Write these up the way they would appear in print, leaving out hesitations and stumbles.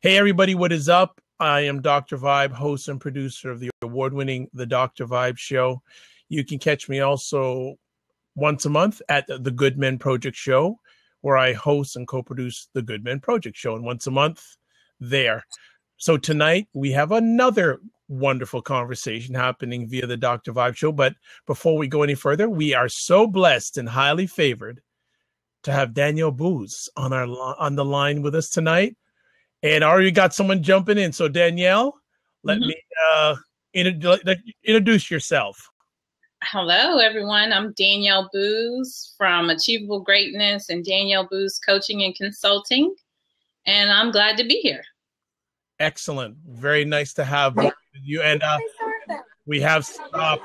Hey, everybody, what is up? I am Dr. Vibe, host and producer of the award-winning The Dr. Vibe Show. You can catch me also once a month at the Good Men Project Show, where I host and co-produce the Good Men Project Show, and once a month there. So tonight, we have another wonderful conversation happening via the Dr. Vibe Show. But before we go any further, we are so blessed and highly favored to have Danielle Booz on the line with us tonight. And already got someone jumping in. So Danielle, let me introduce yourself. Hello, everyone. I'm Danielle Booz from Achievable Greatness and Danielle Booz Coaching and Consulting. And I'm glad to be here. Excellent. Very nice to have you. And we have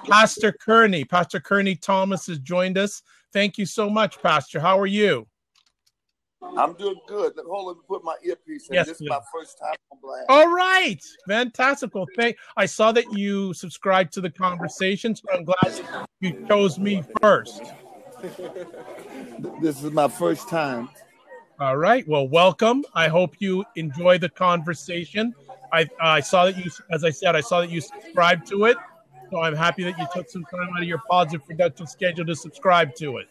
Pastor Kearney. Pastor Kearney Thomas has joined us. Thank you so much, Pastor. How are you? I'm doing good. Hold on, let me put my earpiece in. Yes, this is my first time on Blast. All right. Fantastic. Well, I saw that you subscribed to the conversation, so I'm glad that you chose me first. This is my first time. All right. Well, welcome. I hope you enjoy the conversation. I saw that you, as I said, I saw that you subscribed to it. So I'm happy that you took some time out of your positive, productive schedule to subscribe to it.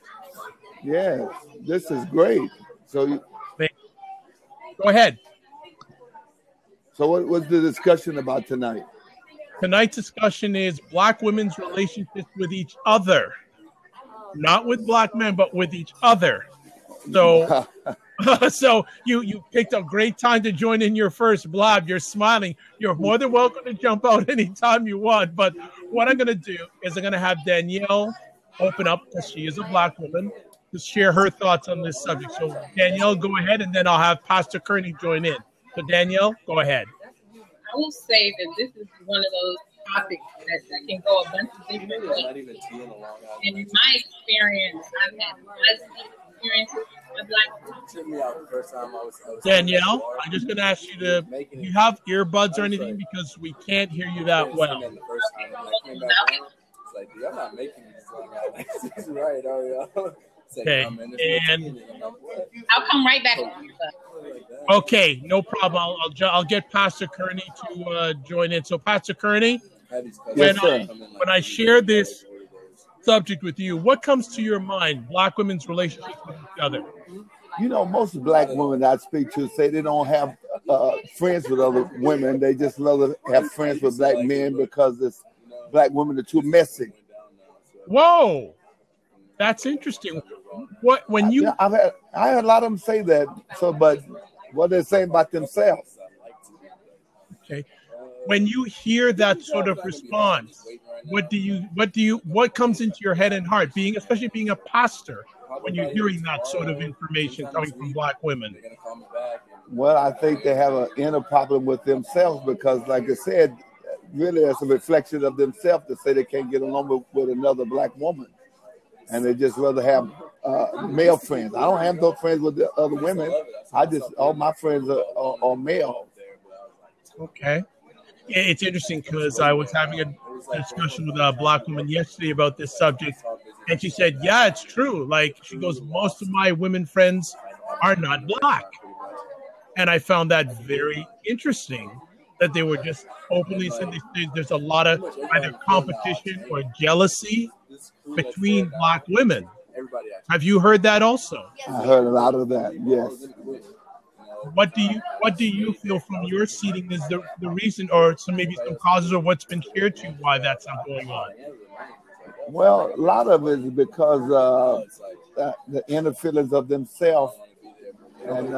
Yes, this is great. So, go ahead. So what was the discussion about tonight? Tonight's discussion is Black women's relationships with each other. Not with Black men, but with each other. So, so you picked a great time to join in your first blab. You're smiling. You're more than welcome to jump out anytime you want. But what I'm going to do is I'm going to have Danielle open up, because she is a Black woman, to share her thoughts on this subject. So Danielle, go ahead, and then I'll have Pastor Kearney join in. So Danielle, go ahead. I will say that this is one of those topics that can go a bunch of different ways. And in my experience, I've had positive experiences with Black people. Danielle, I'm just going to ask you to, do you have earbuds or anything? Because we can't hear you that well. I'm not making this right, Ariel. Okay, and I'll come right back. Okay, no problem. I'll get Pastor Kearney to join in. So, Pastor Kearney, when I share this subject with you, what comes to your mind? Black women's relationships with each other. You know, most Black women I speak to say they don't have friends with other women. They just love to have friends with Black men because it's Black women are too messy. Whoa, that's interesting. What when you? I heard a lot of them say that. So, but what they're saying about themselves. Okay, when you hear that sort of response, what comes into your head and heart? Especially being a pastor, when you're hearing that sort of information coming from Black women. Well, I think they have an inner problem with themselves because, like I said, really it's a reflection of themselves to say they can't get along with another Black woman. And they just rather have male friends. I don't have no friends with the other women. All my friends are male. Okay. It's interesting because I was having a discussion with a Black woman yesterday about this subject. And she said, yeah, it's true. Like, she goes, most of my women friends are not Black. And I found that very interesting that they were just openly saying there's a lot of either competition or jealousy between Black women. Have you heard that also? I heard a lot of that, yes. What do you feel from your seating is the reason, or maybe some causes, or what's been shared to you why that's not going on? Well, a lot of it is because the inner feelings of themselves, and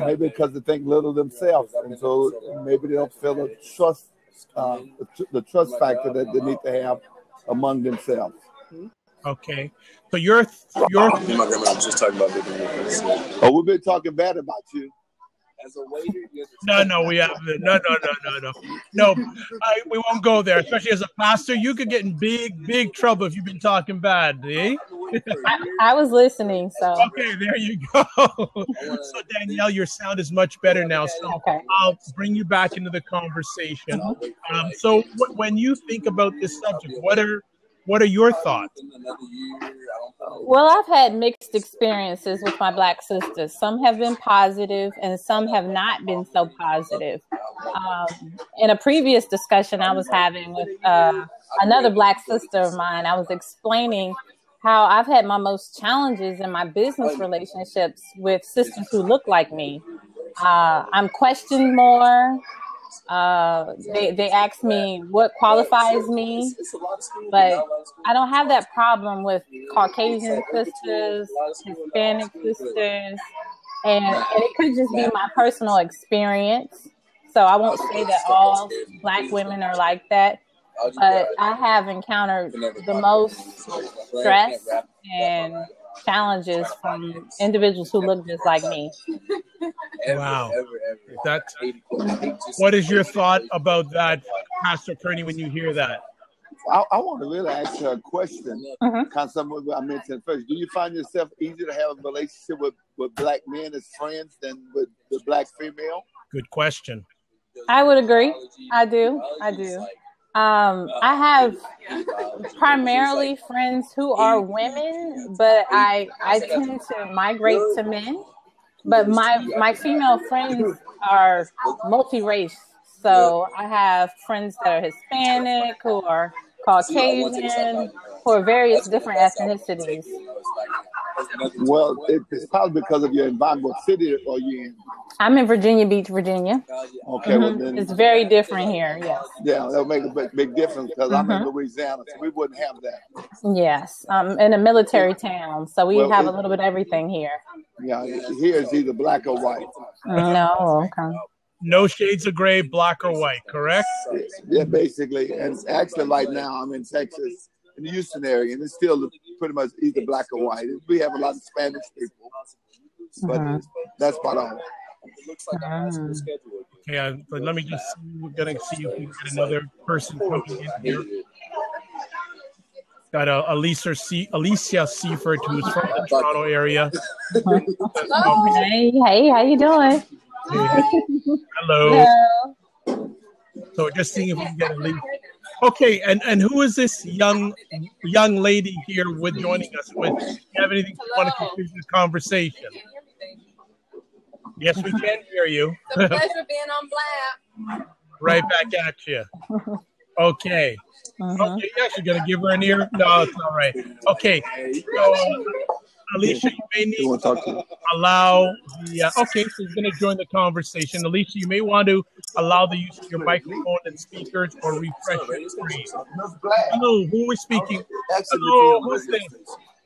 maybe because they think little of themselves, and so maybe they don't feel the trust factor that they need to have among themselves. Okay, so you're my grandma was just talking about it. Oh, we've been talking bad about you. As a waiter, no, we haven't. No. We won't go there. Especially as a pastor, you could get in big trouble if you've been talking bad. Eh? I was listening, so okay, there you go. So Danielle, your sound is much better now. So okay. I'll bring you back into the conversation. So when you think about this subject, What are your thoughts? Well, I've had mixed experiences with my Black sisters. Some have been positive and some have not been so positive. In a previous discussion I was having with another Black sister of mine, I was explaining how I've had my most challenges in my business relationships with sisters who look like me. I'm questioned more. They ask me what qualifies me, but I don't have that problem with Caucasian sisters, Hispanic sisters, and it could just be my personal experience. So I won't say that all Black women are like that, but I have encountered the most stress and challenges from individuals who look just like me. Wow. What is your thought about that, Pastor Kearney, when you hear that? I want to really ask her a question. Kind of something I mentioned first. Do you find yourself easier to have a relationship with Black men as friends than with the Black female? Good question. I would agree. I do. I have primarily friends who are women, but I tend to migrate to men. But my female friends are multi-race. So I have friends that are Hispanic, who are Caucasian, who are various different ethnicities. Well, it's probably because of your environment. What city are you in? I'm in Virginia Beach, Virginia. Okay, well then, it's very different here, yes. Yeah, that'll make a big difference because I'm in Louisiana, so we wouldn't have that. Yes, in a military town, so we have a little bit of everything here. Yeah, here is either black or white. No, okay. No shades of gray, black or white, correct? Yeah, basically. And actually right now I'm in Texas, in the Houston area, and it's still pretty much either black or white. We have a lot of Spanish people, but that's about all. Okay, but let me just see. We're going to see if we can get another person coming in here. Got Alicia Seifert, who's from the Toronto area. Hey, how you doing? Hello. So just seeing if we can get Alicia. Okay, and who is this young lady here with joining us with? Do you have anything you want to conclude this conversation? Yes, we can hear you. It's a pleasure being on Blab. Right back at you. Okay. Okay, yes, you're going to give her an ear? No, it's all right. Okay. So, Alicia, you may need to allow the... okay, so you're going to join the conversation. Alicia, you may want to allow the use of your microphone and speakers or refresh your screen. Hello, who are we speaking? Hello, who's this?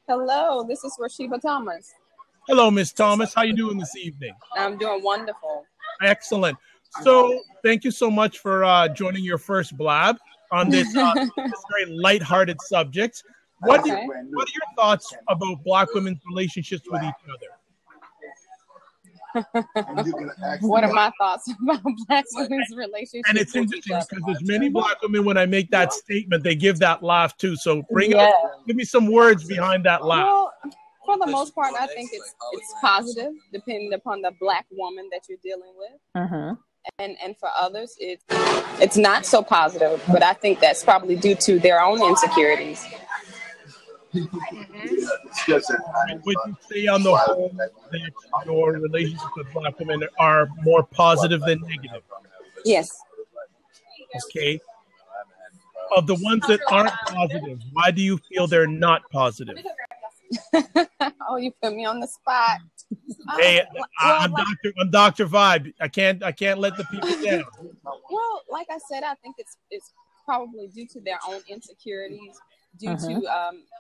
Hello, this is Rashiba Thomas. Hello, Miss Thomas. How you doing this evening? I'm doing wonderful. Excellent. So thank you so much for joining your first Blab on this very lighthearted subject. What are your thoughts about Black women's relationships with each other? What are my thoughts about Black women's relationships? And it's interesting because there's many Black women, when I make that statement, they give that laugh too. So give me some words behind that laugh. Well, for the most part, I think it's positive, depending upon the Black woman that you're dealing with. And for others, it's not so positive, but I think that's probably due to their own insecurities. Would you say on the whole that your relationships with Black women are more positive than negative? Yes. Okay. Of the ones that aren't positive, why do you feel they're not positive? Oh, you put me on the spot. Hey, I'm Dr. Vibe. I can't let the people down. Well, like I said, I think it's probably due to their own insecurities, due to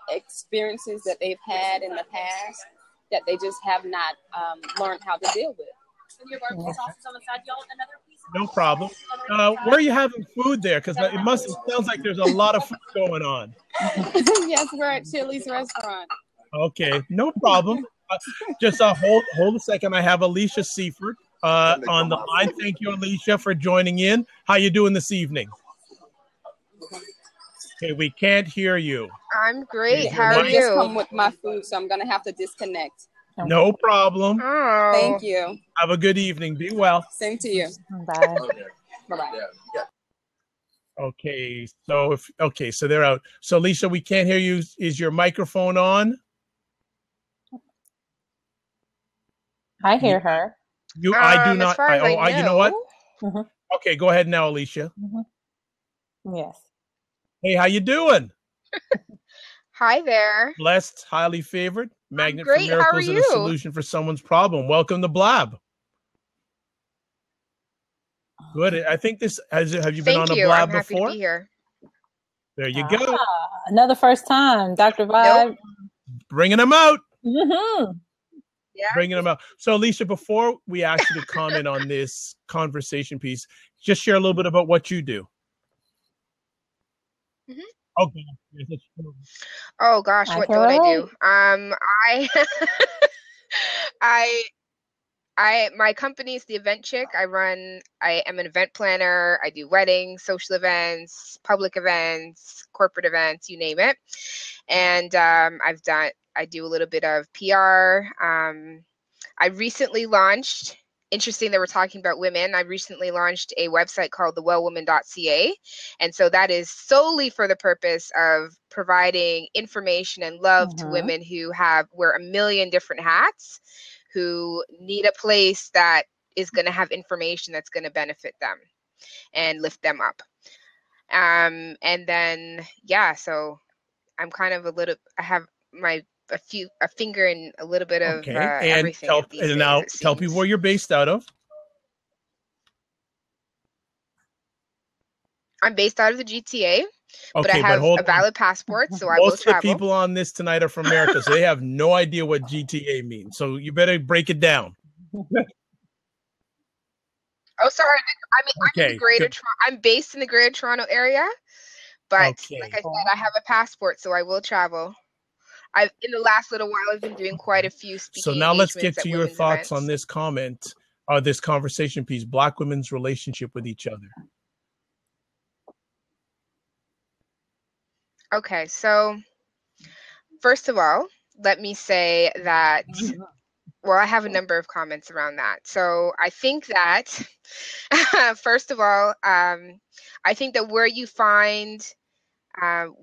experiences that they've had in the past that they just have not learned how to deal with. No problem. Where are you having food there? Because it sounds like there's a lot of food going on. Yes, we're at Chili's restaurant. Okay, no problem. Just hold a second. I have Alicia Seifert on the line. Thank you, Alicia, for joining in. How you doing this evening? Okay, we can't hear you. I'm great. How are you? I just come with my food, so I'm gonna have to disconnect. No problem. Oh. Thank you. Have a good evening. Be well. Same to you. Bye. Bye-bye. Okay, so so they're out. So Alicia, we can't hear you. Is your microphone on? I hear her. I do not. As far as I know. You know what? Mm-hmm. Okay, go ahead now, Alicia. Mm-hmm. Yes. Hey, how you doing? Hi there. Blessed, highly favored, magnet great. for How are miracles and a you? solution for someone's problem. Welcome to Blab. Good. I think this have you been Thank on a you. Blab I'm happy before? to be here. There you go. Another first time, Dr. Vibe. Nope. Bringing them out. Mm-hmm. Yeah. Bringing them out. So, Alicia, before we actually comment on this conversation piece, just share a little bit about what you do. Mm-hmm. Okay. Oh gosh, what don't I do? My company is the Event Chick. I am an event planner. I do weddings, social events, public events, corporate events, you name it. And I do a little bit of PR. I recently launched, interesting that we're talking about women. I recently launched a website called thewellwoman.ca. And so that is solely for the purpose of providing information and love to women who wear a million different hats, who need a place that is going to have information that's going to benefit them and lift them up. And then, so I'm kind of I have a finger in a little bit of everything. And now tell people where you're based out of. I'm based out of the GTA, but I have a valid passport, so I will travel. Most of the people on this tonight are from America, so they have no idea what GTA means. So you better break it down. Oh, sorry. I'm in the Greater Toronto. I'm based in the Greater Toronto area, but like I said, I have a passport, so I will travel. In the last little while, I've been doing quite a few speaking. So now let's get to your thoughts on this comment, this conversation piece: Black women's relationship with each other. Okay, so first of all, let me say that. Well, I have a number of comments around that. So I think that, first of all, I think that where you find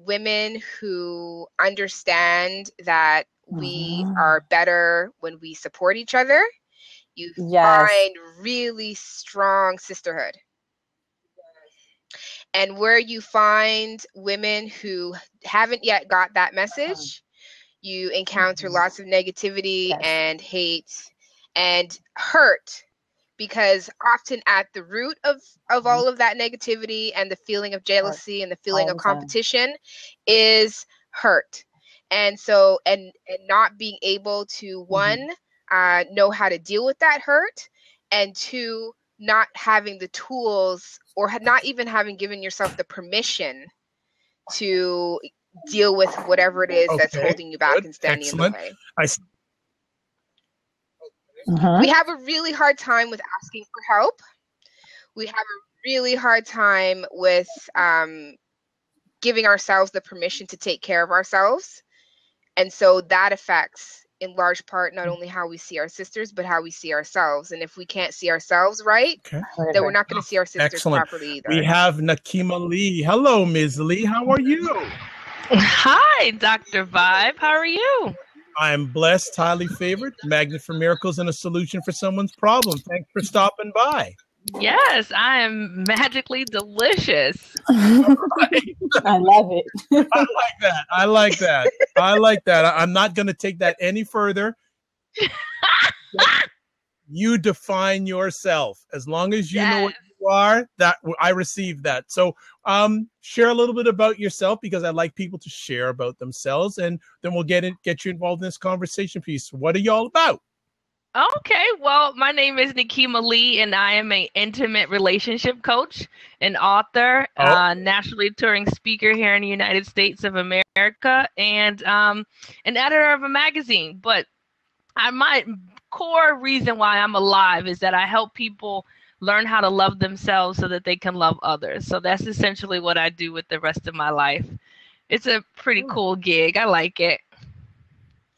women who understand that we are better when we support each other, you find really strong sisterhood. And where you find women who haven't yet got that message, you encounter lots of negativity and hate and hurt, because often at the root of all of that negativity and the feeling of jealousy and the feeling of competition is hurt. And so, and not being able to, one, know how to deal with that hurt, and two, not having the tools, or not even having given yourself the permission to deal with whatever it is that's holding you back and standing in the way. We have a really hard time with asking for help. We have a really hard time with giving ourselves the permission to take care of ourselves. And so that affects, in large part, not only how we see our sisters, but how we see ourselves. And if we can't see ourselves right, then we're not going to see our sisters properly either. We have Nakima Lee. Hello, Ms. Lee. How are you? Hi, Dr. Vibe. How are you? I'm blessed, highly favored, magnet for miracles and a solution for someone's problem. Thanks for stopping by. Yes, I am magically delicious. Right. I love it. I like that. I'm not going to take that any further. You define yourself. As long as you know what you are, that I receive that. So share a little bit about yourself, because I like people to share about themselves, and then we'll get you involved in this conversation piece. What are y'all about? Okay, well, my name is Nakima Lee, and I am an intimate relationship coach, an author, nationally touring speaker here in the United States of America, and an editor of a magazine. But my core reason why I'm alive is that I help people learn how to love themselves so that they can love others. So that's essentially what I do with the rest of my life. It's a pretty cool gig. I like it.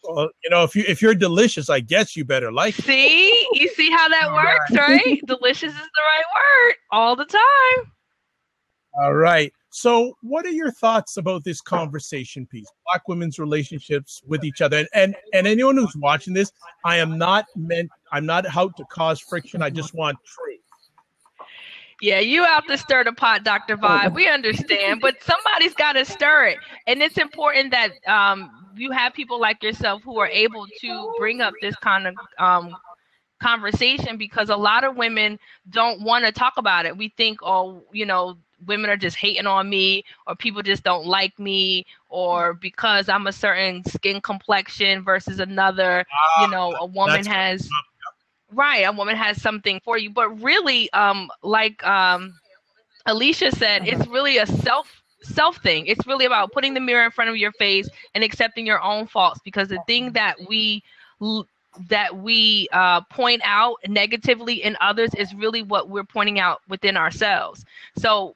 Well, if you're delicious, I guess you better like it. See? You see how that works, right? Delicious is the right word all the time. All right. So what are your thoughts about this conversation piece? Black women's relationships with each other. And anyone who's watching this, I'm not out to cause friction. I just want truth. Yeah, you out to stir the pot, Dr. Vibe. We understand, but somebody's got to stir it. And it's important that you have people like yourself who are able to bring up this kind of conversation, because a lot of women don't want to talk about it. We think, oh, you know, women are just hating on me, or people just don't like me, or because I'm a certain skin complexion versus another, you know, a woman has... Right, a woman has something for you, but really, like Alicia said, it's really a self thing. It's really about putting the mirror in front of your face and accepting your own faults, because the thing that we point out negatively in others is really what we're pointing out within ourselves. So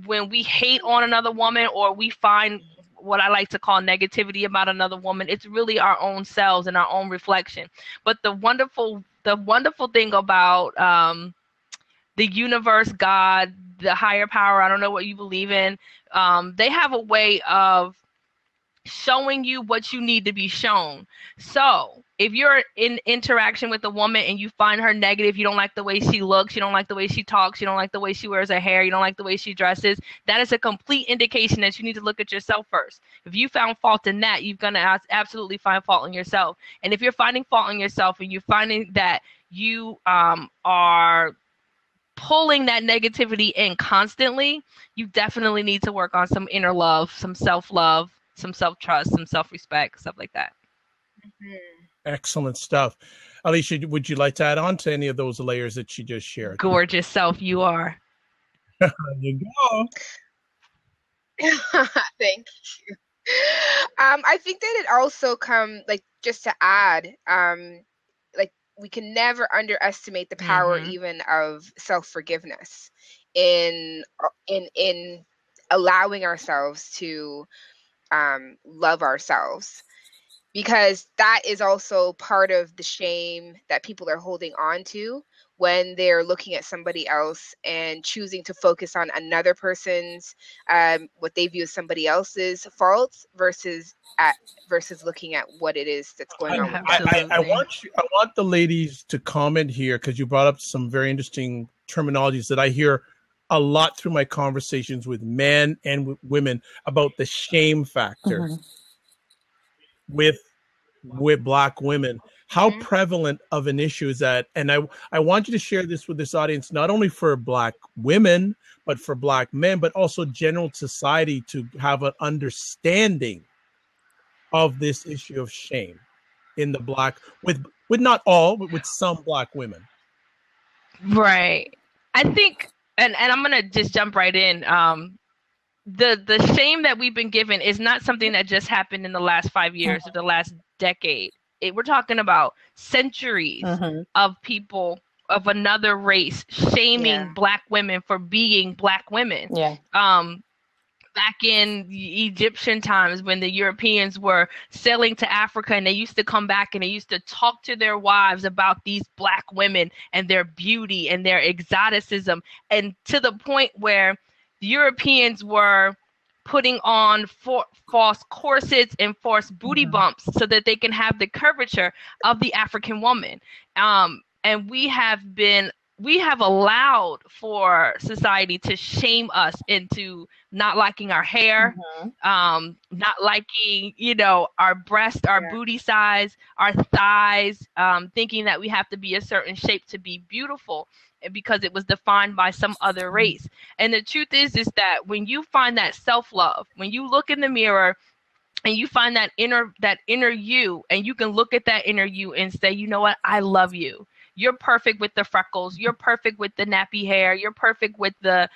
when we hate on another woman, or we find what I like to call negativity about another woman, it's really our own selves and our own reflection. But the wonderful thing about the universe, God, the higher power, I don't know what you believe in, they have a way of showing you what you need to be shown. So if you're in interaction with a woman and you find her negative, you don't like the way she looks, you don't like the way she talks, you don't like the way she wears her hair, you don't like the way she dresses, that is a complete indication that you need to look at yourself first. If you found fault in that, you're going to absolutely find fault in yourself. And if you're finding fault in yourself and you're finding that you are pulling that negativity in constantly, you definitely need to work on some inner love, some self-love, some self-trust, some self-respect, stuff like that. Mm-hmm. Excellent stuff. Alicia, would you like to add on to any of those layers that she just shared? Gorgeous self you are. There you go. Thank you. I think that it also like, just to add, like, we can never underestimate the power even of self-forgiveness in allowing ourselves to love ourselves, because that is also part of the shame that people are holding on to when they're looking at somebody else and choosing to focus on another person's what they view as somebody else's faults versus looking at what it is that's going on. I want the ladies to comment here, because you brought up some very interesting terminologies that I hear a lot through my conversations with men and with women about the shame factor with Black women. How prevalent of an issue is that? And I want you to share this with this audience, not only for Black women, but for Black men, but also general society, to have an understanding of this issue of shame in the Black, with not all, but with some Black women. Right. I think, and I'm going to just jump right in. The shame that we've been given is not something that just happened in the last 5 years or the last decade. We're talking about centuries of people of another race shaming Black women for being Black women. Yeah. Back in Egyptian times, when the Europeans were sailing to Africa, and they used to come back and they used to talk to their wives about these Black women and their beauty and their exoticism, and to the point where the Europeans were putting on false corsets and false booty bumps so that they can have the curvature of the African woman. And we have allowed for society to shame us into not liking our hair, not liking, our breast, our booty size, our thighs, thinking that we have to be a certain shape to be beautiful, because it was defined by some other race. And the truth is that when you find that self-love, when you look in the mirror and you find that inner you, and you can look at that inner you and say, you know what, I love you. You're perfect with the freckles. You're perfect with the nappy hair. You're perfect with the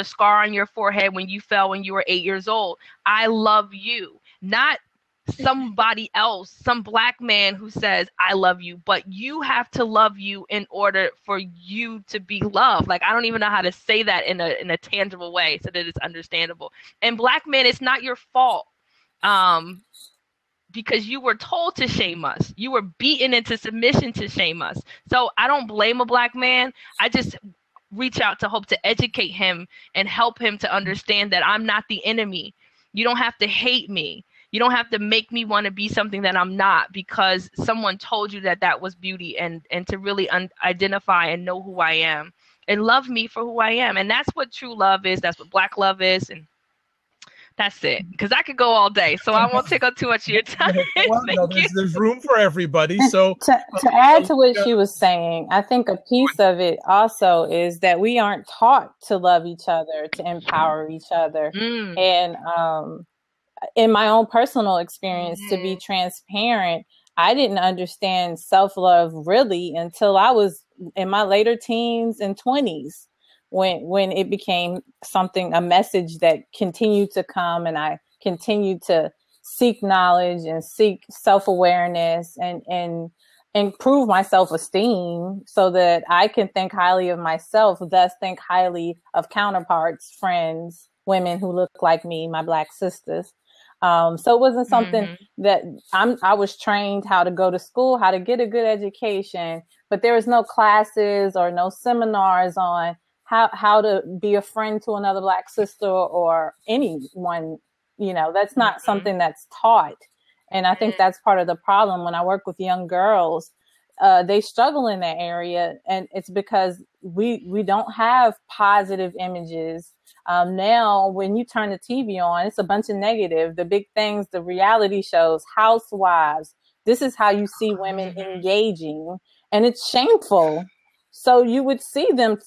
scar on your forehead when you fell when you were 8 years old. I love you. Not somebody else, some Black man who says, I love you, but you have to love you in order for you to be loved. Like, I don't even know how to say that in a tangible way so that it's understandable. And Black men, it's not your fault. Because you were told to shame us. You were beaten into submission to shame us. So I don't blame a Black man. reach out to hope to educate him and help him to understand that I'm not the enemy. You don't have to hate me. You don't have to make me want to be something that I'm not because someone told you that that was beauty, and to really identify and know who I am and love me for who I am. And that's what true love is. That's what Black love is. And that's it. Because I could go all day, so I won't take up too much of your time. Well, no, there's room for everybody. So to add to what she was saying, I think a piece of it also is that we aren't taught to love each other, to empower each other. And in my own personal experience, to be transparent, I didn't understand self-love really until I was in my later teens and 20s, when it became a message that continued to come, and I continued to seek knowledge and seek self-awareness and improve my self-esteem so that I can think highly of myself, thus think highly of counterparts, friends, women who look like me, my Black sisters. So it wasn't something that I was trained how to go to school, how to get a good education, but there was no classes or no seminars on how to be a friend to another Black sister or anyone. That's not something that's taught. And I think that's part of the problem. When I work with young girls, they struggle in that area, and it's because we don't have positive images. Now, when you turn the TV on, it's a bunch of negative. The big things, the reality shows, housewives. This is how you see women engaging, and it's shameful. So you would see them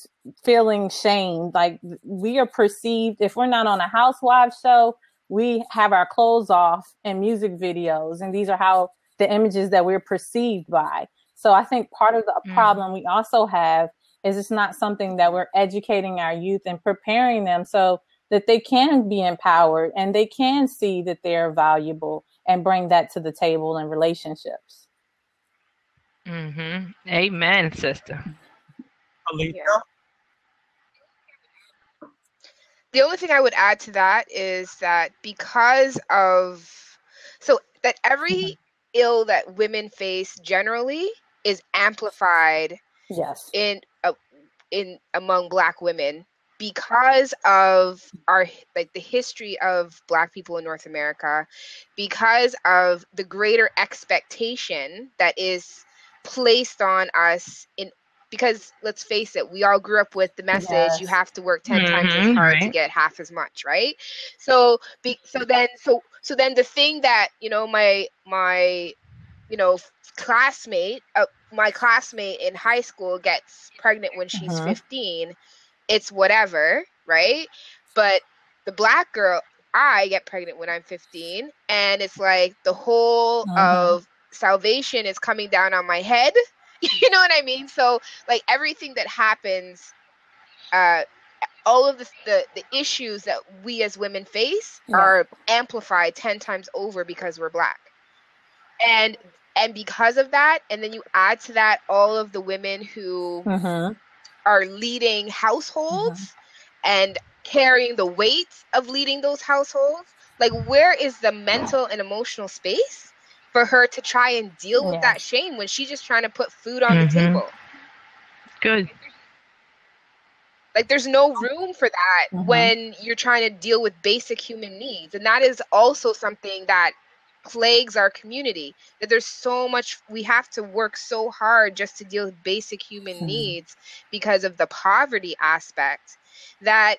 feeling shamed. Like, we are perceived, if we're not on a housewife show, we have our clothes off in music videos. And these are how the images that we're perceived by. So I think part of the problem we also have is it's not something that we're educating our youth and preparing them so that they can be empowered and they can see that they're valuable and bring that to the table in relationships. Amen, sister. Alethea? The only thing I would add to that is that that every ill that women face generally is amplified in among Black women because of the history of Black people in North America, because of the greater expectation that is placed on us because let's face it, we all grew up with the message you have to work 10 times as hard to get half as much, right? So then the thing that my classmate in high school gets pregnant when she's 15, it's whatever, right? But the Black girl, I get pregnant when I'm 15, and it's like the whole of salvation is coming down on my head. You know what I mean? So like everything that happens, all of the issues that we as women face are amplified 10 times over because we're Black. And because of that, and then you add to that all of the women who are leading households and carrying the weight of leading those households, like where is the mental and emotional space for her to try and deal with that shame when she's just trying to put food on the table? Good. Like there's no room for that when you're trying to deal with basic human needs. And that is also something that plagues our community, that there's so much, we have to work so hard just to deal with basic human needs because of the poverty aspect, that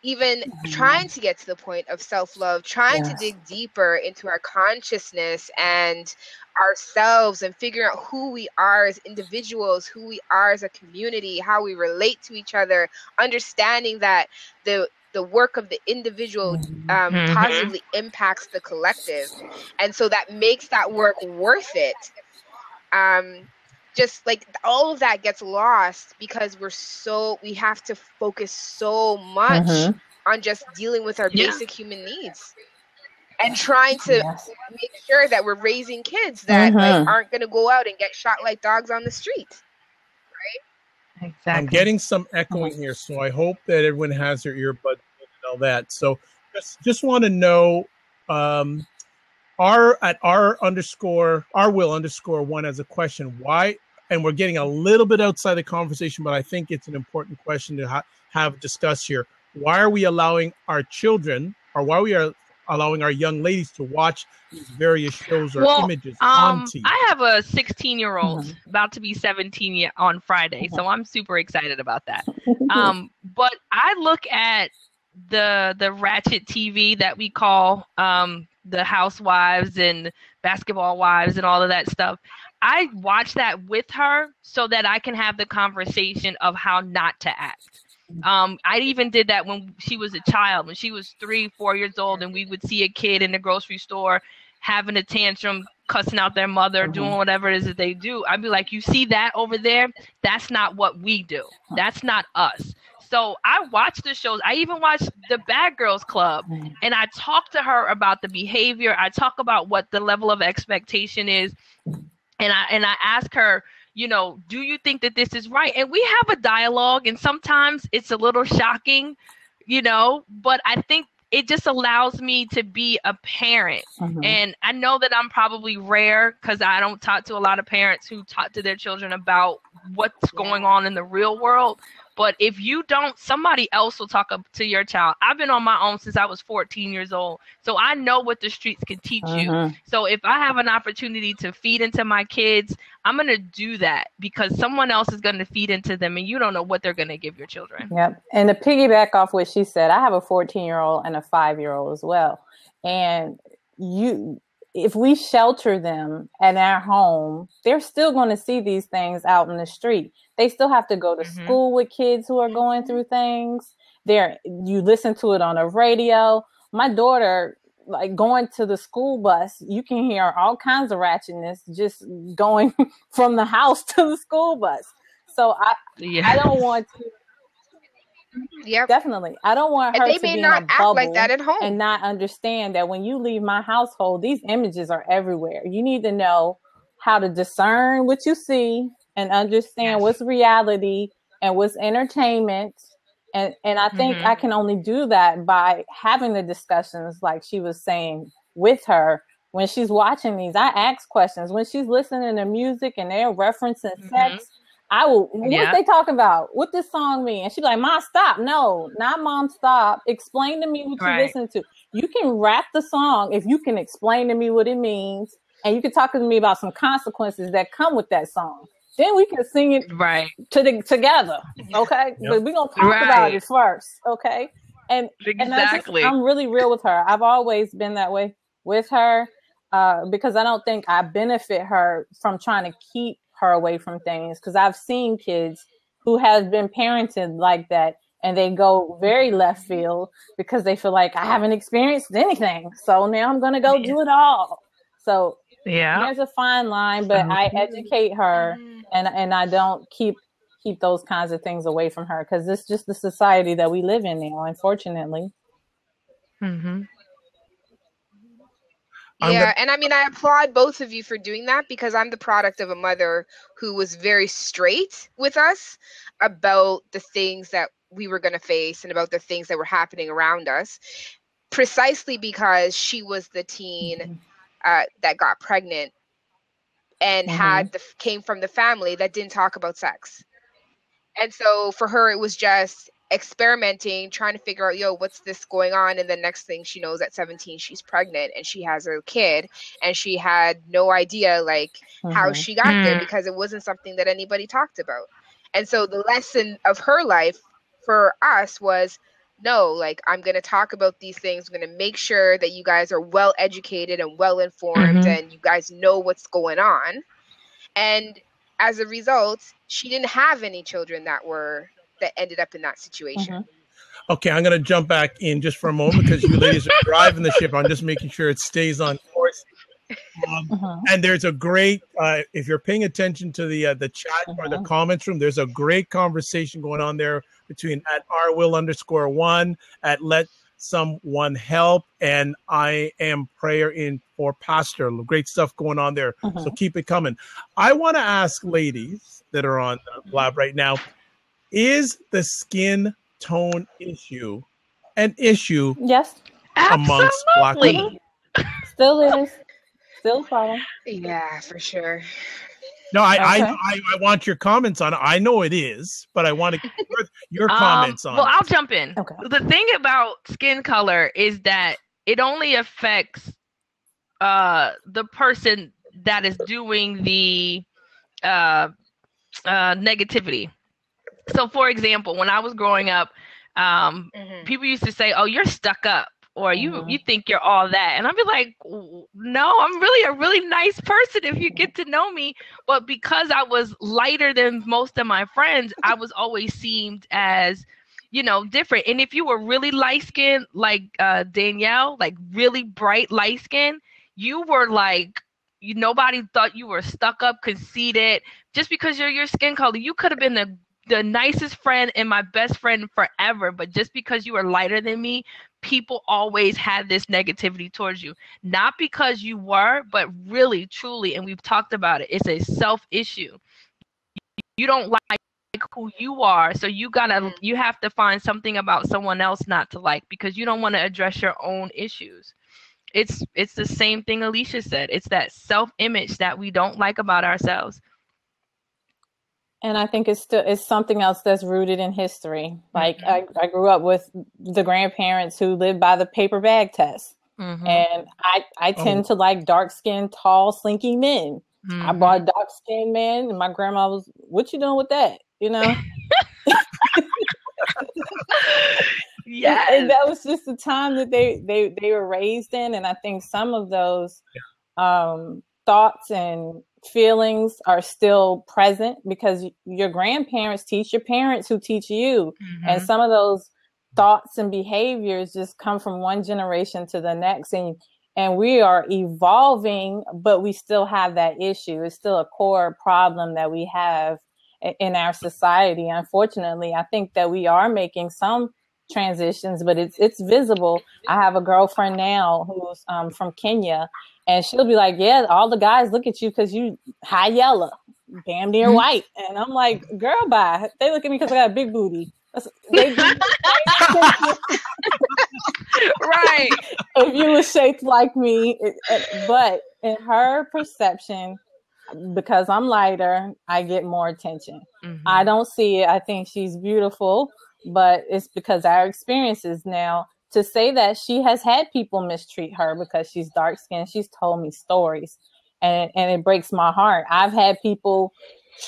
even trying to get to the point of self-love, trying to dig deeper into our consciousness and ourselves and figuring out who we are as individuals, who we are as a community, how we relate to each other, understanding that the work of the individual positively impacts the collective. And so that makes that work worth it. Just like all of that gets lost because we have to focus so much on just dealing with our basic human needs and trying to make sure that we're raising kids that aren't going to go out and get shot like dogs on the street. Right? Exactly. I'm getting some echoing here, so I hope that everyone has their earbuds and all that. So just want to know, R_will_1 as a question, why and we're getting a little bit outside the conversation, but I think it's an important question to have discussed here. Why are we allowing our children, or why we are allowing our young ladies to watch these various shows or images on TV? I have a 16-year-old about to be 17 on Friday, so I'm super excited about that. But I look at the ratchet TV that we call the Housewives and Basketball Wives and all of that stuff. I watch that with her so that I can have the conversation of how not to act. I even did that when she was a child, when she was 3-4 years old, and we would see a kid in the grocery store having a tantrum, cussing out their mother, doing whatever it is that they do. I'd be like, you see that over there? That's not what we do. That's not us. So I watch the shows. I even watch the Bad Girls Club, and I talk to her about the behavior. I talk about what the level of expectation is, and I ask her, you know, do you think that this is right? And we have a dialogue, and sometimes it's a little shocking, you know, but I think it just allows me to be a parent. And I know that I'm probably rare because I don't talk to a lot of parents who talk to their children about what's going on in the real world. But if you don't, somebody else will talk to your child. I've been on my own since I was 14 years old. So I know what the streets can teach you. So if I have an opportunity to feed into my kids, I'm going to do that because someone else is going to feed into them, and you don't know what they're going to give your children. Yep. And to piggyback off what she said, I have a 14-year-old and a 5-year-old as well. And if we shelter them at our home, they're still going to see these things out in the street. They still have to go to school with kids who are going through things. You listen to it on the radio. My daughter, like going to the school bus, you can hear all kinds of ratchetness just going from the house to the school bus. So I don't want to. Yep. Definitely. I don't want her to be in a bubble like that at home and not understand that when you leave my household, these images are everywhere. You need to know how to discern what you see and understand what's reality and what's entertainment. And I think I can only do that by having the discussions, like she was saying, with her. When she's watching these, I ask questions. When she's listening to music and they're referencing sex, I will, what they talking about? What this song mean? And she's like, Mom, stop. No, not Mom, stop. Explain to me what you listen to. You can rap the song if you can explain to me what it means. And you can talk to me about some consequences that come with that song. Then we can sing it together. Okay. But we're going to talk about it first. Okay. And I'm really real with her. I've always been that way with her because I don't think I benefit her from trying to keep her away from things, because I've seen kids who have been parented like that and they go very left field because they feel like I haven't experienced anything, so now I'm gonna go do it all. So there's a fine line, but I educate her and I don't keep those kinds of things away from her because it's just the society that we live in now, unfortunately. Yeah, and I mean, I applaud both of you for doing that because I'm the product of a mother who was very straight with us about the things that we were going to face and about the things that were happening around us, precisely because she was the teen that got pregnant and came from the family that didn't talk about sex. And so for her, it was just experimenting, trying to figure out, what's this going on? And the next thing she knows, at 17, she's pregnant and she has a kid, and she had no idea how she got there because it wasn't something that anybody talked about. And so the lesson of her life for us was, no, I'm going to talk about these things. I'm going to make sure that you guys are well educated and well informed and you guys know what's going on. And as a result, she didn't have any children that ended up in that situation. Okay, I'm going to jump back in just for a moment because you ladies are driving the ship. I'm just making sure it stays on course. And there's a great, if you're paying attention to the chat or the comments room, there's a great conversation going on there between at @rwill_1, at Let Someone Help, and I Am Prayer in for Pastor. Great stuff going on there. So keep it coming. I want to ask ladies that are on the Blab right now, is the skin tone issue an issue amongst Black women? Still is. Still a problem. Yeah, for sure. No, I want your comments on it. I know it is, but I want to your comments on it. Well, I'll jump in. Okay. The thing about skin color is that it only affects the person that is doing the negativity. So, for example, when I was growing up, people used to say, "Oh, you're stuck up," or you think you're all that. And I'd be like, no, I'm really a really nice person if you get to know me. But because I was lighter than most of my friends, I was always seen as, different. And if you were really light-skinned, like Danielle, like really bright light-skinned, you were like, nobody thought you were stuck up, conceited. Just because you're your skin color, you could have been the nicest friend and my best friend forever, but just because you were lighter than me, people always had this negativity towards you. Not because you were, but really, truly, and we've talked about it, it's a self-issue. You don't like who you are, so you have to find something about someone else not to like, because you don't want to address your own issues. It's the same thing Alicia said. It's that self-image that we don't like about ourselves. And I think it's something else that's rooted in history. Like I grew up with the grandparents who lived by the paper bag test. And I tend to like dark-skinned, tall, slinky men. I brought a dark-skinned man, and my grandma was, "What you doing with that?" Yeah, and that was just the time that they were raised in. And I think some of those thoughts and feelings are still present because your grandparents teach your parents who teach you. And some of those thoughts and behaviors just come from one generation to the next. And we are evolving, but we still have that issue. It's still a core problem that we have in our society. Unfortunately, I think that we are making some transitions, but it's visible. I have a girlfriend now who's from Kenya, and she'll be like, "Yeah, all the guys look at you because you high yellow, damn near white." And I'm like, "Girl, bye." They look at me because I got a big booty. Right. If you were shaped like me, but in her perception, because I'm lighter, I get more attention. I don't see it. I think she's beautiful, but it's because our experiences now. To say that she has had people mistreat her because she's dark skinned, she's told me stories, and it breaks my heart. I've had people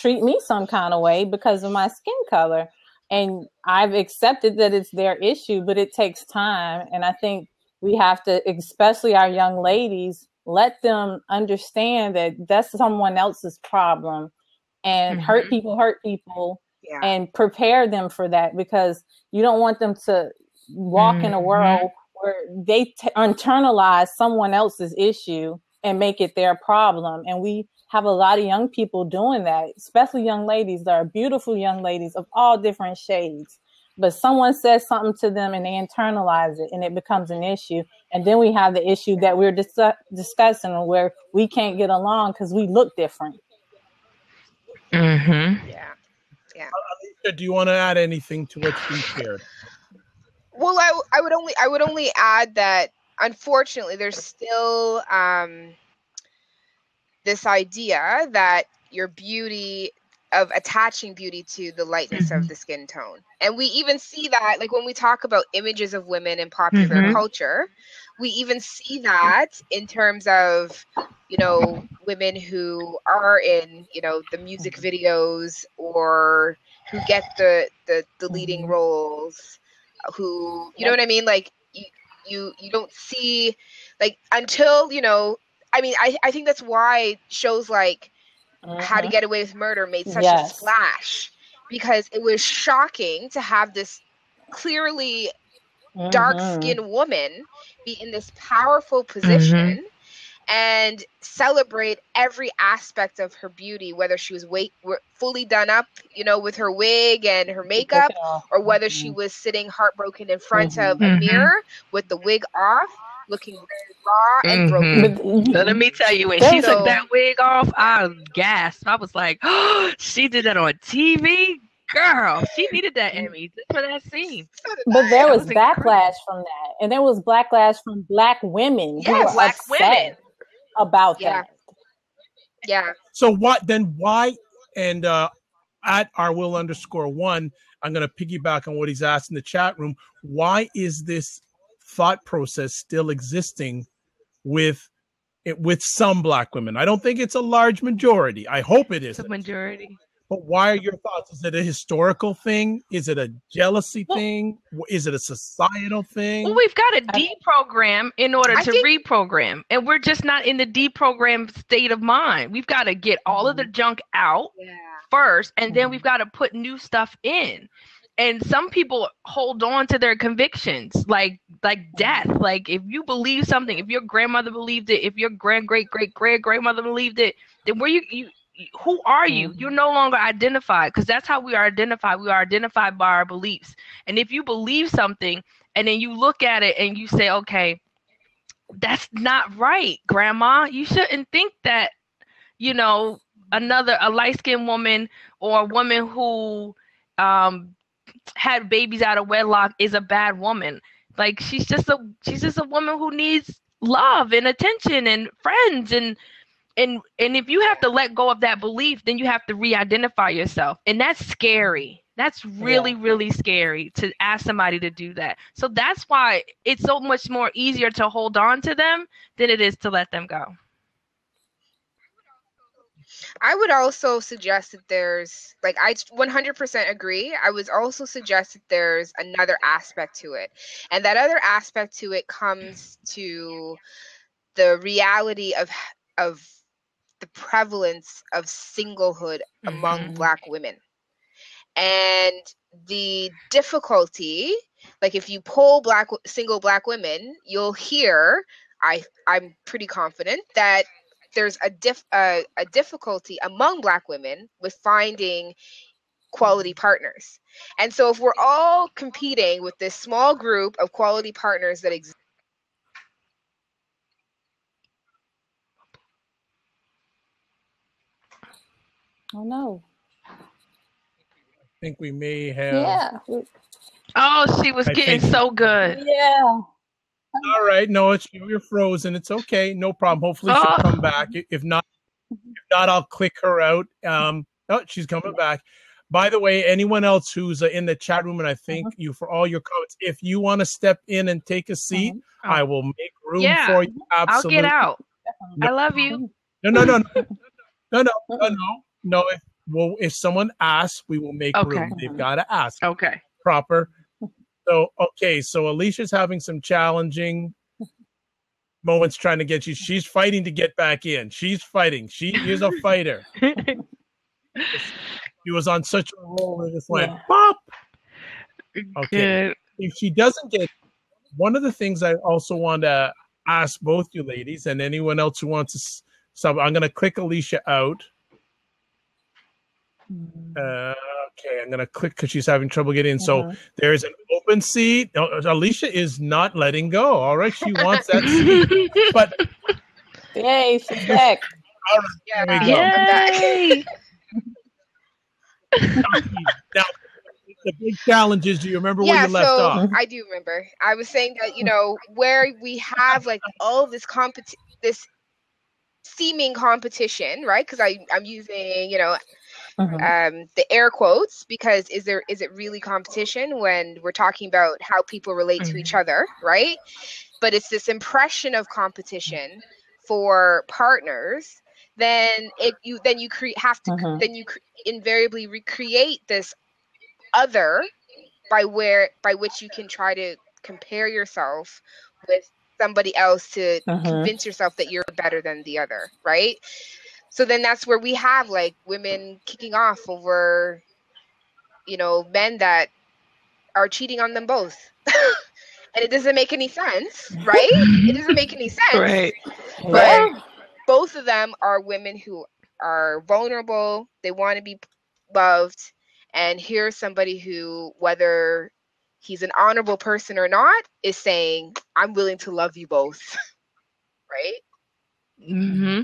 treat me some kind of way because of my skin color, and I've accepted that it's their issue, but it takes time. And I think we have to, especially our young ladies, let them understand that that's someone else's problem, and hurt people, and prepare them for that, because you don't want them to walk in a world where they internalize someone else's issue and make it their problem. And we have a lot of young people doing that, especially young ladies. There are beautiful young ladies of all different shades, but someone says something to them and they internalize it and it becomes an issue. And then we have the issue that we're discussing, where we can't get along because we look different. Yeah. Alicia, do you want to add anything to what's been shared? Well, I would only add that, unfortunately, there's still this idea that your beauty, of attaching beauty to the lightness of the skin tone. And we even see that, like, when we talk about images of women in popular culture, we even see that in terms of, women who are in, the music videos, or who get the leading roles, who, you know what I mean? Like, you don't see, like, until, I think that's why shows like How to Get Away with Murder made such a splash, because it was shocking to have this clearly dark-skinned woman be in this powerful position and celebrate every aspect of her beauty, whether she was fully done up, with her wig and her makeup, or whether she was sitting heartbroken in front of a mirror with the wig off, looking very raw and broken. Let me tell you, when she took that wig off, I gasped. I was like, "Oh, she did that on TV? Girl, she needed that Emmy for that scene." But there was backlash from that. And there was backlash from Black women who were upset about that. Yeah. So why, and at @RWill_1, I'm going to piggyback on what he's asked in the chat room. Why is this thought process still existing with some Black women? I don't think it's a large majority. I hope it is a majority. But why are your thoughts? Is it a historical thing? Is it a jealousy thing? Is it a societal thing? Well, we've got to deprogram in order to reprogram. And we're just not in the deprogrammed state of mind. We've got to get all of the junk out first, and then we've got to put new stuff in. And some people hold on to their convictions like death. Like if you believe something, if your grandmother believed it, if your great-great-great-great-grandmother believed it, then who are you? You're no longer identified, because that's how we are identified. We are identified by our beliefs. And if you believe something and then you look at it and you say, okay, that's not right, Grandma. You shouldn't think that, a light-skinned woman or a woman who had babies out of wedlock is a bad woman. Like she's just a woman who needs love and attention and friends and if you have to let go of that belief, then you have to re-identify yourself. And that's scary. That's really, really scary to ask somebody to do that. So that's why it's so much more easier to hold on to them than it is to let them go. I would also suggest that there's, I 100% agree. I would also suggest that there's another aspect to it. And that other aspect to it comes to the reality of the prevalence of singlehood among Black women. And the difficulty, if you poll single Black women, you'll hear, I'm pretty confident, that there's a difficulty among Black women with finding quality partners. And so if we're all competing with this small group of quality partners that exist, oh no. I think we may have. Yeah. Oh, she was getting so good. Yeah. All right. No, you're frozen. It's okay. No problem. Hopefully she'll come back. If not, I'll click her out. She's coming back. By the way, anyone else who's in the chat room, and I thank you for all your comments. If you want to step in and take a seat, I will make room for you. Absolutely. I'll get out. I love you. No. If someone asks, we will make room. They've got to ask. Okay. Proper. So Alicia's having some challenging moments trying to get you. She's fighting to get back in. She's fighting. She is a fighter. She was on such a roll and just went pop. Okay. Good. If she doesn't get, one of the things I also want to ask both you ladies and anyone else who wants to sub, I'm going to click Alicia out. Okay, I'm going to click because she's having trouble getting in. So there's an open seat. Alicia is not letting go. All right, she wants that seat. But yay, she's back. All right, there we go. Yay. Now, the big challenge is, do you remember where you left off? I do remember. I was saying that, where we have all this this seeming competition, right? Because I'm using, the air quotes, because is it really competition when we're talking about how people relate to each other, right? But it's this impression of competition for partners. Then you invariably recreate this other by which you can try to compare yourself with somebody else to convince yourself that you're better than the other, right? So then that's where we have women kicking off over, men that are cheating on them both. And it doesn't make any sense, right? It doesn't make any sense. Right. But both of them are women who are vulnerable. They want to be loved. And here's somebody who, whether he's an honorable person or not, is saying, I'm willing to love you both. Right? Mm-hmm.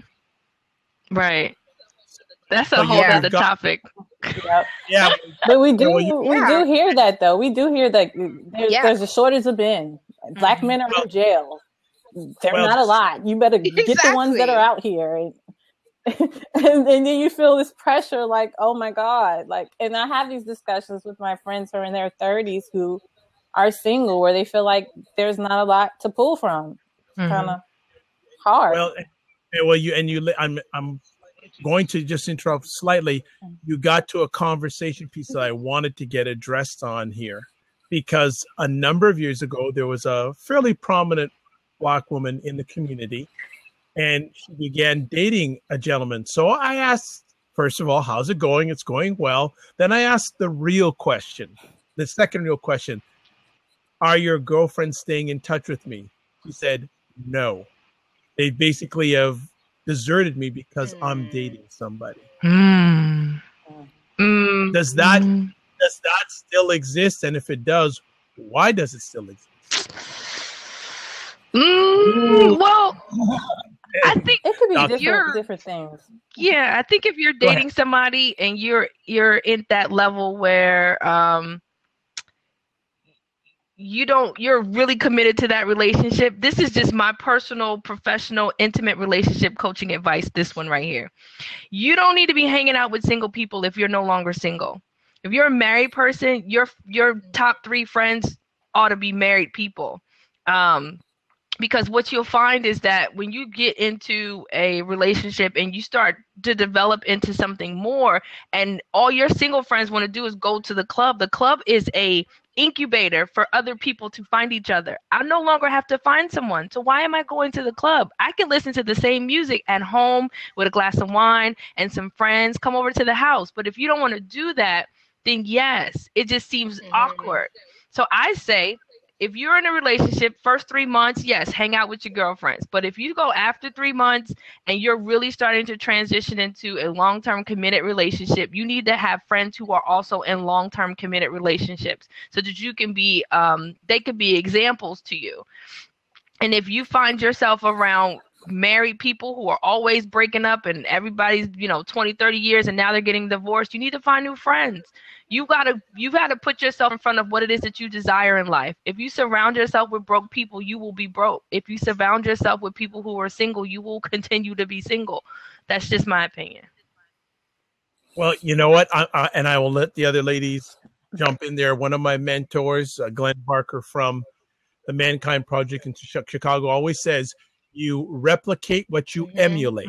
Right. That's a whole other topic. Yep. Yeah. But we do hear that, though. We do hear that there's a shortage of men. Black men are in jail. They're not a lot. You better get the ones that are out here. and then you feel this pressure, like, oh my God, like, and I have these discussions with my friends who are in their 30s who are single, where they feel like there's not a lot to pull from. It's kind of hard. I'm going to just interrupt slightly. You got to a conversation piece that I wanted to get addressed on here, because a number of years ago, there was a fairly prominent Black woman in the community, and she began dating a gentleman. So I asked, first of all, how's it going? It's going well. Then I asked the real question, the second real question, are your girlfriends staying in touch with me? She said, no. They basically have deserted me because I'm dating somebody. Does that still exist? And if it does, why does it still exist? Well, I think it could be different things. Yeah, I think if you're dating somebody and you're in that level where you're really committed to that relationship. This is just my personal, professional, intimate relationship coaching advice. This one right here. You don't need to be hanging out with single people if you're no longer single. If you're a married person, your top 3 friends ought to be married people. Because what you'll find is that when you get into a relationship and you start to develop into something more, and all your single friends want to do is go to the club is a incubator for other people to find each other. I no longer have to find someone. So why am I going to the club? I can listen to the same music at home with a glass of wine and some friends, come over to the house. But if you don't want to do that, then yes, it just seems awkward. So I say, if you're in a relationship, first 3 months, yes, hang out with your girlfriends. But if you go after 3 months and you're really starting to transition into a long-term committed relationship, you need to have friends who are also in long-term committed relationships so that you can be, they could be examples to you. And if you find yourself around married people who are always breaking up and everybody's, 20, 30 years and now they're getting divorced, you need to find new friends. You've got to put yourself in front of what it is that you desire in life. If you surround yourself with broke people, you will be broke. If you surround yourself with people who are single, you will continue to be single. That's just my opinion. Well, you know what? I will let the other ladies jump in there. One of my mentors, Glenn Barker from the Mankind Project in Chicago, always says, you replicate what you emulate.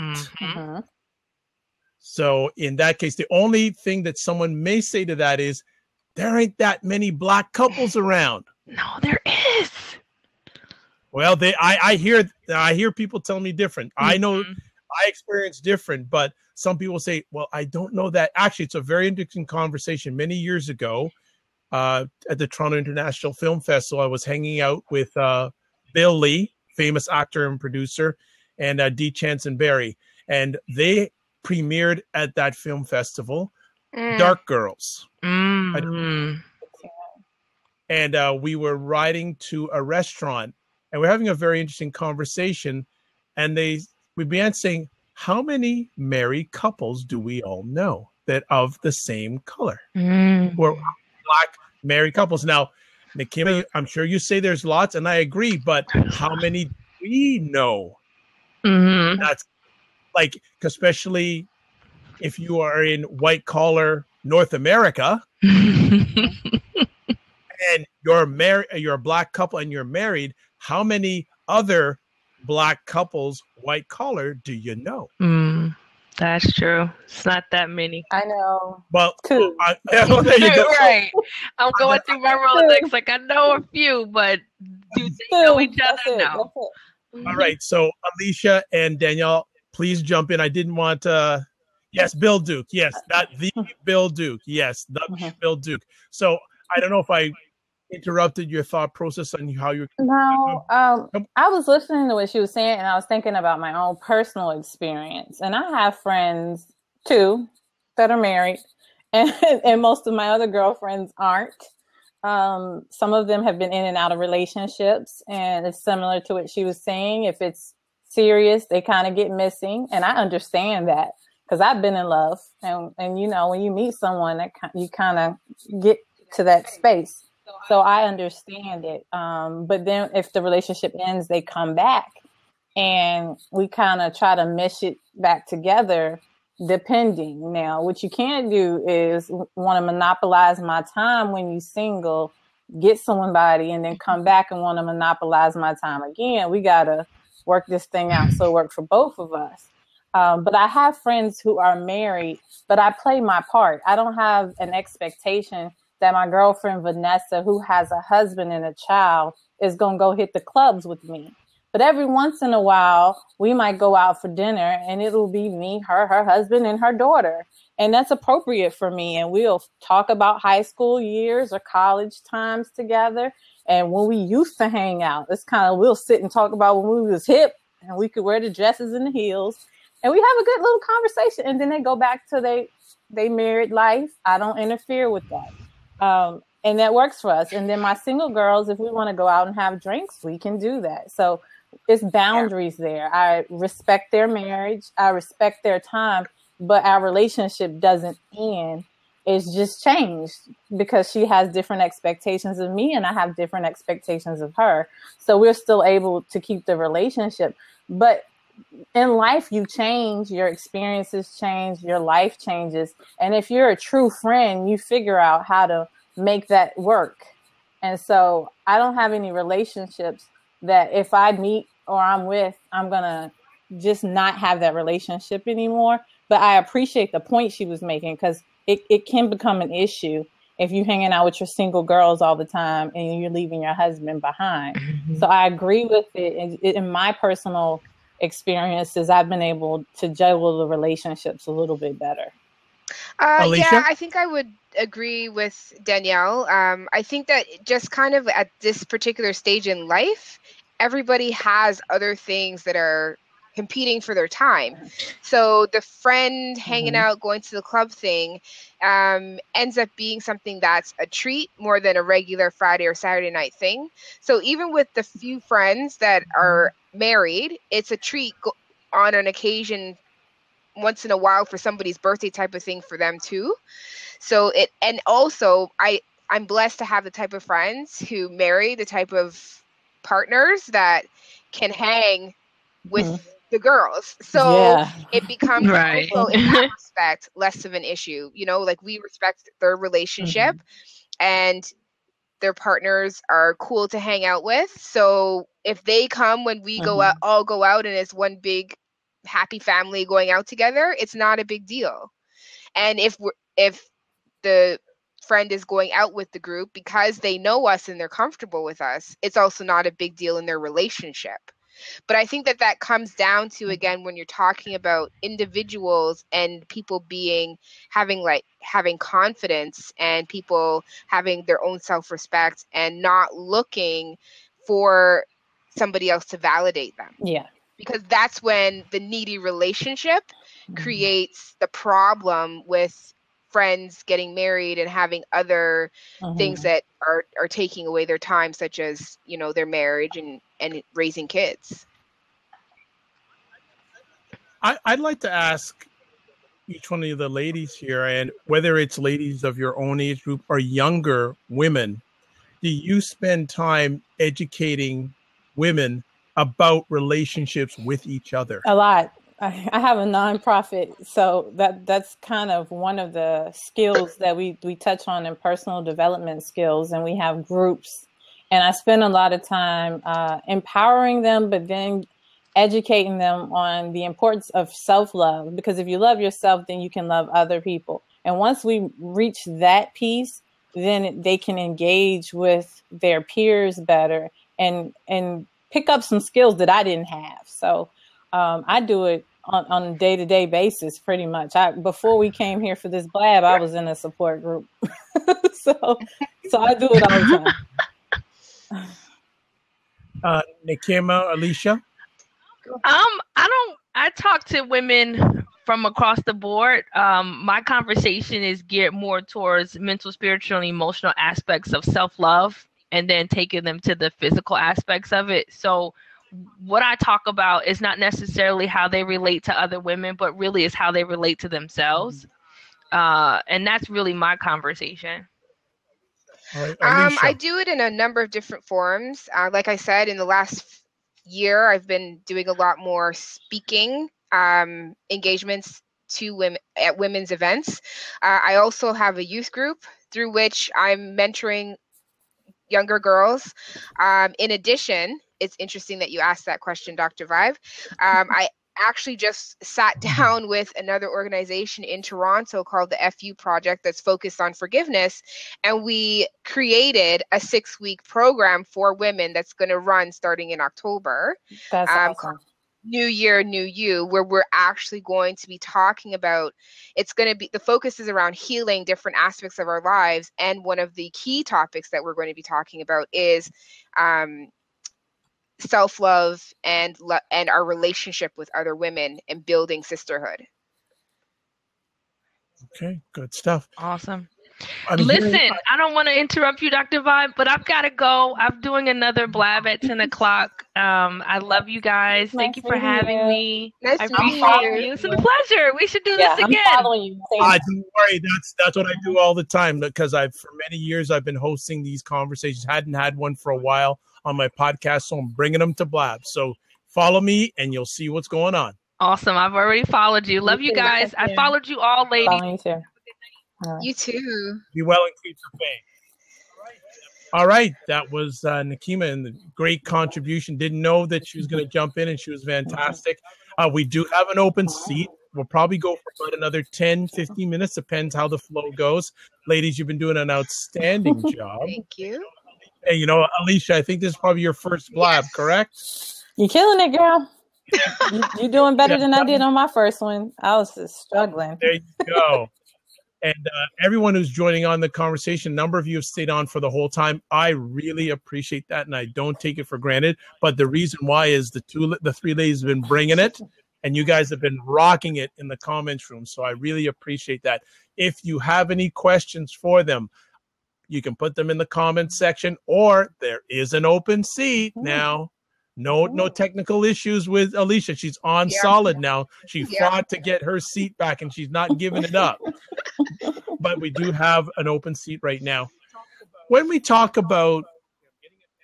So in that case, the only thing that someone may say to that is, there ain't that many Black couples around. No, there is. Well, I hear people tell me different. I know I experience different, but some people say, well, I don't know that. Actually, it's a very interesting conversation. Many years ago, at the Toronto International Film Festival, I was hanging out with Bill Lee, famous actor and producer, and Dee Chanson-Berry, and they premiered at that film festival, Dark Girls. And we were riding to a restaurant, and we're having a very interesting conversation, and we began saying, how many married couples do we all know that of the same color? We're Black married couples. Now, Nikema, I'm sure you say there's lots, and I agree, but how many do we know? That's like, especially if you are in white collar North America and you're a Black couple and you're married, how many other Black couples, white collar, do you know? That's true. It's not that many. I know. Well, two. There you go. Right. I'm going through my Rolodex. Like, I know a few, but do they know each other? No. All right. So Alicia and Danielle, please jump in. I didn't want to. Yes, Bill Duke. Yes, the Bill Duke. Yes, the Bill Duke. So I don't know if I interrupted your thought process on how you. No, I was listening to what she was saying, and I was thinking about my own personal experience. And I have friends too that are married, and most of my other girlfriends aren't. Some of them have been in and out of relationships, and it's similar to what she was saying. If it's serious, they kind of get missing, and I understand that because I've been in love, and when you meet someone, that you kind of get to that space. So I understand it. But then if the relationship ends, they come back, and we kind of try to mesh it back together depending. Now, what you can't do is want to monopolize my time when you single, get somebody, and then come back and want to monopolize my time again. We got to work this thing out so it works for both of us. But I have friends who are married, but I play my part. I don't have an expectation that my girlfriend Vanessa, who has a husband and a child, is going to go hit the clubs with me. But every once in a while, we might go out for dinner and it'll be me, her husband, and her daughter. And that's appropriate for me. And we'll talk about high school years or college times together. And when we used to hang out, it's kind of, we'll sit and talk about when we was hip and we could wear the dresses and the heels. And we have a good little conversation. And then they go back to they married life. I don't interfere with that. And that works for us. And then my single girls, if we want to go out and have drinks, we can do that. So it's boundaries there. I respect their marriage. I respect their time. But our relationship doesn't end. It's just changed because she has different expectations of me and I have different expectations of her. So we're still able to keep the relationship. But in life, you change, your experiences change, your life changes. And if you're a true friend, you figure out how to make that work. And so I don't have any relationships that if I meet or I'm with, I'm going to just not have that relationship anymore. But I appreciate the point she was making because it can become an issue if you're hanging out with your single girls all the time and you're leaving your husband behind. Mm-hmm. So I agree with it. In my personal experiences, I've been able to juggle the relationships a little bit better. Yeah, I think I would agree with Danielle. I think that just kind of at this particular stage in life, everybody has other things that are competing for their time. So the friend hanging out, going to the club thing ends up being something that's a treat more than a regular Friday or Saturday night thing. So even with the few friends that are married, it's a treat on an occasion once in a while for somebody's birthday type of thing for them too. So and also I'm blessed to have the type of friends who marry the type of partners that can hang with the girls. So it becomes also in that respect less of an issue. You know, like we respect their relationship and their partners are cool to hang out with. So if they come when we go out, all go out and it's one big happy family going out together, it's not a big deal. And if the friend is going out with the group because they know us and they're comfortable with us, it's also not a big deal in their relationship. But I think that comes down to, again, when you're talking about individuals and people having confidence and people having their own self-respect and not looking for somebody else to validate them. Yeah. Because that's when the needy relationship creates the problem with friends getting married and having other things that are taking away their time, such as, you know, their marriage and raising kids. I'd like to ask each one of the ladies here, and whether it's ladies of your own age group or younger women, do you spend time educating women about relationships with each other? A lot. I have a nonprofit, so that's kind of one of the skills that we touch on in personal development skills, and we have groups. And I spend a lot of time empowering them, but then educating them on the importance of self-love, because if you love yourself, then you can love other people. And once we reach that piece, then they can engage with their peers better and pick up some skills that I didn't have. So I do it on a day-to-day basis, pretty much. Before we came here for this blab, I was in a support group. so I do it all the time. Nikema, Alicia? I talk to women from across the board. My conversation is geared more towards mental, spiritual, and emotional aspects of self-love, and then taking them to the physical aspects of it. So what I talk about is not necessarily how they relate to other women, but really is how they relate to themselves. And that's really my conversation. Right, I do it in a number of different forms. Like I said, in the last year, I've been doing a lot more speaking engagements to women at women's events. I also have a youth group through which I'm mentoring younger girls. In addition, it's interesting that you asked that question, Dr. Vibe. I actually just sat down with another organization in Toronto called the FU Project that's focused on forgiveness, and we created a 6-week program for women that's going to run starting in October. That's awesome. New Year, New You, where we're actually going to be talking about, it's going to be, the focus is around healing different aspects of our lives. And one of the key topics that we're going to be talking about is self-love and our relationship with other women and building sisterhood. Okay, good stuff. Awesome. Listen, I don't want to interrupt you, Dr. Vibe, but I've got to go. I'm doing another blab at 10 o'clock. I love you guys. Thank you for having me. Nice I to appreciate meet you. you. It's a pleasure. We should do this again. I'm following you. Don't worry. That's what I do all the time, because for many years I've been hosting these conversations. Hadn't had one for a while on my podcast, so I'm bringing them to Blab. So follow me and you'll see what's going on. Awesome. I've already followed you. Love you guys. I followed you all, ladies. Following you too. You too. Be well and keep the faith. All right. That was Nekima, and the great contribution. Didn't know that she was going to jump in, and she was fantastic. We do have an open seat. We'll probably go for about another 10, 15 minutes. Depends how the flow goes. Ladies, you've been doing an outstanding job. Thank you. Hey, Alicia, I think this is probably your first blab, correct? You're killing it, girl. You're doing better than I did on my first one. I was just struggling. There you go. And everyone who's joining on the conversation, a number of you have stayed on for the whole time. I really appreciate that, and I don't take it for granted. But the reason why is the 3 ladies have been bringing it, and you guys have been rocking it in the comments room. So I really appreciate that. If you have any questions for them, you can put them in the comments section, or there is an open seat now. No technical issues with Alicia. She's on solid now. She fought to get her seat back, and she's not giving it up. But we do have an open seat right now. When we talk about,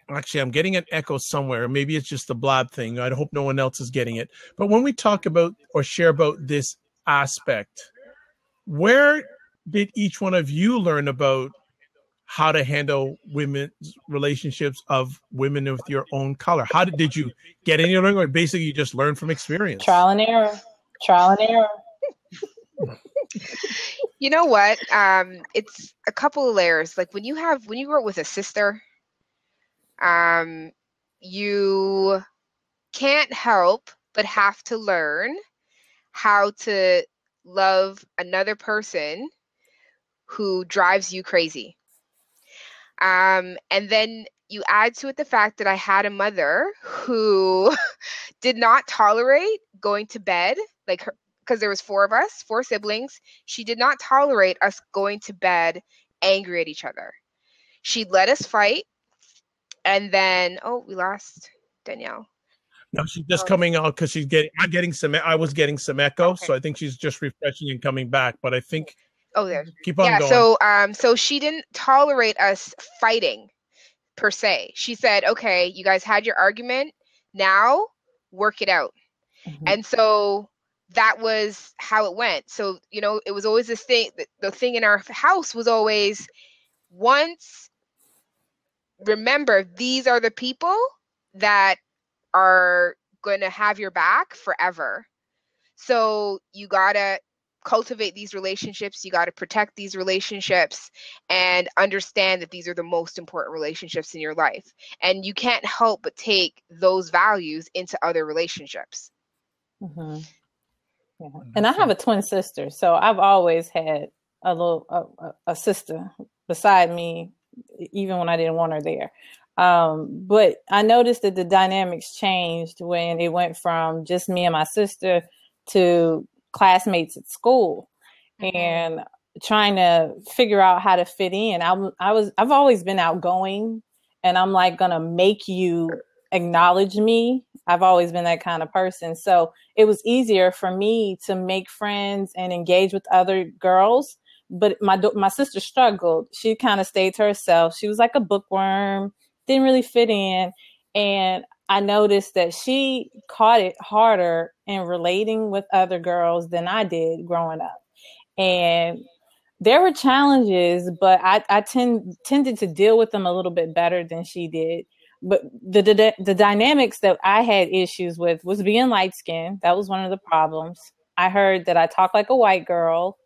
actually, I'm getting an echo somewhere. Maybe it's just the blab thing. I hope no one else is getting it. But when we talk about or share about this aspect, where did each one of you learn about how to handle women's relationships of women with your own color? How did you get any learning, or basically you just learn from experience? Trial and error. You know what? It's a couple of layers. Like when you grow up with a sister, you can't help but have to learn how to love another person who drives you crazy. And then you add to it the fact that I had a mother who did not tolerate going to bed, because there was 4 of us, 4 siblings. She did not tolerate us going to bed angry at each other. She'd let us fight, and then we lost Danielle. No, she's just coming out because I was getting some echo, okay. So I think she's just refreshing and coming back. But I think there. Keep on going. So she didn't tolerate us fighting per se. She said, "Okay, you guys had your argument. Now work it out." Mm-hmm. And so that was how it went. So, it was always this thing. The thing in our house was always, remember, these are the people that are going to have your back forever. So you got to cultivate these relationships. You got to protect these relationships and understand that these are the most important relationships in your life. And you can't help but take those values into other relationships. Mm-hmm. Yeah. And I have a twin sister, so I've always had a sister beside me, even when I didn't want her there. But I noticed that the dynamics changed when it went from just me and my sister to classmates at school, mm-hmm. and trying to figure out how to fit in. I've always been outgoing, and I'm gonna make you acknowledge me. I've always been that kind of person. So it was easier for me to make friends and engage with other girls. But my sister struggled. She kind of stayed to herself. She was like a bookworm, didn't really fit in. And I noticed that she caught it harder in relating with other girls than I did growing up. And there were challenges, but I tended to deal with them a little bit better than she did. But the dynamics that I had issues with was being light skinned. That was one of the problems. I heard that I talk like a white girl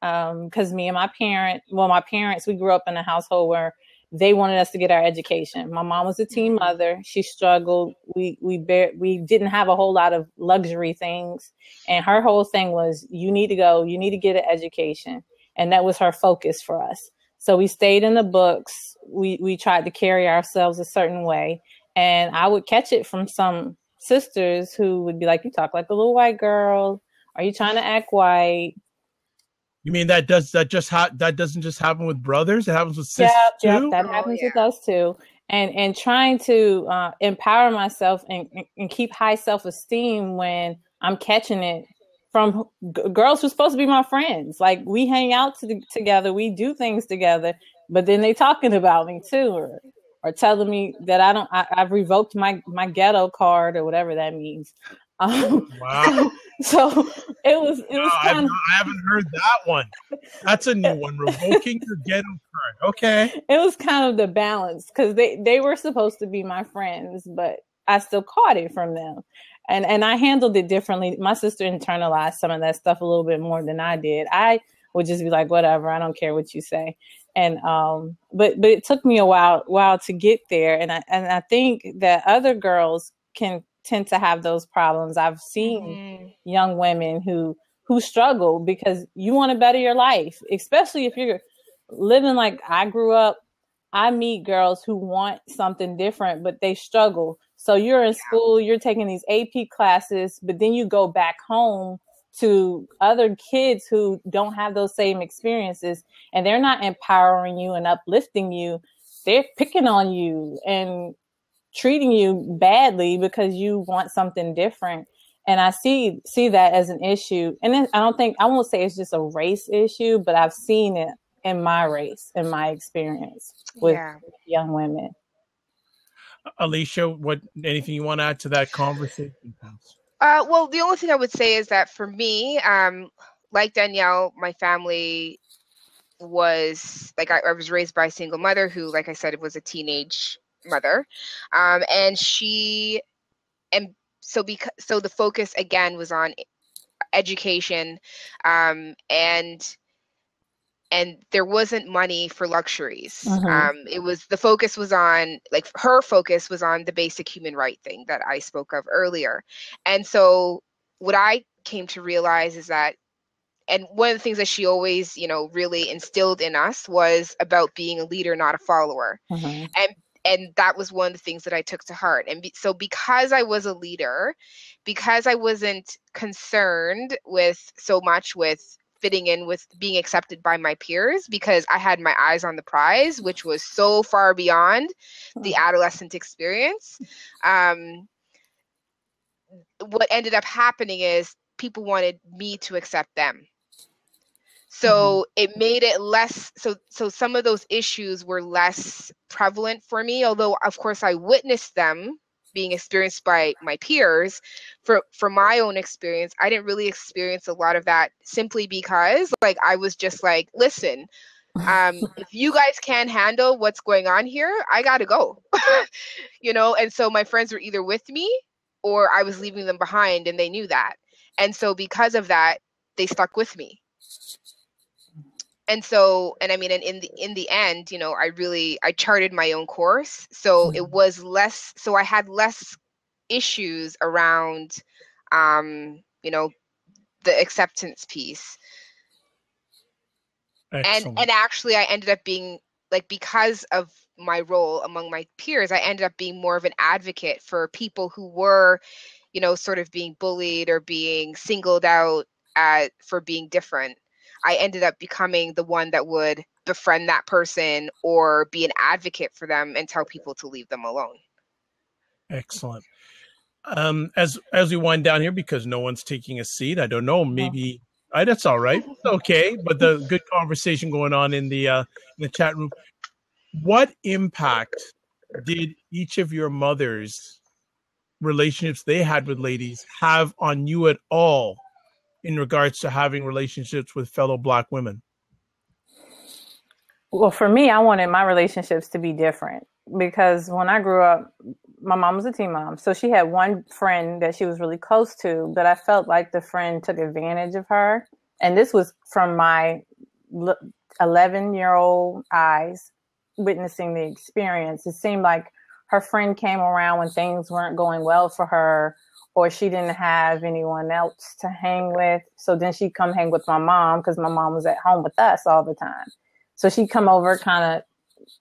because me and my parents, we grew up in a household where they wanted us to get our education. My mom was a teen mother. She struggled. We didn't have a whole lot of luxury things. And her whole thing was, you need to go, you need to get an education. And that was her focus for us. So we stayed in the books. We tried to carry ourselves a certain way. And I would catch it from some sisters who would be like, you talk like a little white girl. Are you trying to act white? You mean that doesn't just happen with brothers? It happens with sisters too? Yeah, that happens with us too. And trying to empower myself and keep high self-esteem when I'm catching it from girls who's supposed to be my friends. Like, we hang out together, we do things together, but then they talking about me too, or telling me that I've revoked my ghetto card or whatever that means. Wow. So it was I haven't heard that one. That's a new one. Revoking your ghetto card. Okay. It was kind of the balance, because they were supposed to be my friends, but I still caught it from them. And I handled it differently. My sister internalized some of that stuff a little bit more than I did. I would just be like, whatever, I don't care what you say. And but it took me a while to get there. And I think that other girls can tend to have those problems. I've seen young women who struggle because you want to better your life, especially if you're living like I grew up. I meet girls who want something different, but they struggle. So you're in school, you're taking these AP classes, but then you go back home to other kids who don't have those same experiences, and they're not empowering you and uplifting you. They're picking on you and treating you badly because you want something different. And I see that as an issue. And then I won't say it's just a race issue, but I've seen it in my race, in my experience with young women. Alicia, anything you want to add to that conversation? Well, the only thing I would say is that for me, like Danielle, my family was like, I was raised by a single mother who, like I said, was a teenage mother. So the focus again was on education, and there wasn't money for luxuries. The focus was on, like, her focus was on the basic human right thing that I spoke of earlier. And so what I came to realize is that, and one of the things that she always, really instilled in us was about being a leader, not a follower. And that was one of the things that I took to heart. And so because I was a leader, because I wasn't concerned so much with fitting in with being accepted by my peers, because I had my eyes on the prize, which was so far beyond the adolescent experience. What ended up happening is people wanted me to accept them. So it made it less, so some of those issues were less prevalent for me, although of course I witnessed them being experienced by my peers. For my own experience, I didn't really experience a lot of that, simply because, like, I was just like, listen, if you guys can't handle what's going on here, I gotta go. And so my friends were either with me or I was leaving them behind, and they knew that. And so because of that, they stuck with me. And so, and in the end, I charted my own course. So it was less, so I had less issues around, the acceptance piece. Excellent. And actually I ended up being, like, because of my role among my peers, I ended up being more of an advocate for people who were, sort of being bullied or being singled out for being different. I ended up becoming the one that would befriend that person or be an advocate for them and tell people to leave them alone. Excellent. As we wind down here, because no one's taking a seat, I don't know, maybe that's all right. It's okay. But the good conversation going on in the chat room. What impact did each of your mothers relationships they had with ladies have on you at all in regards to having relationships with fellow Black women? Well, for me, I wanted my relationships to be different because when I grew up, my mom was a teen mom. So she had one friend that she was really close to, but I felt like the friend took advantage of her. And this was from my 11-year-old eyes witnessing the experience. It seemed like her friend came around when things weren't going well for her, or she didn't have anyone else to hang with. So then she'd come hang with my mom because my mom was at home with us all the time. So she'd come over, kind of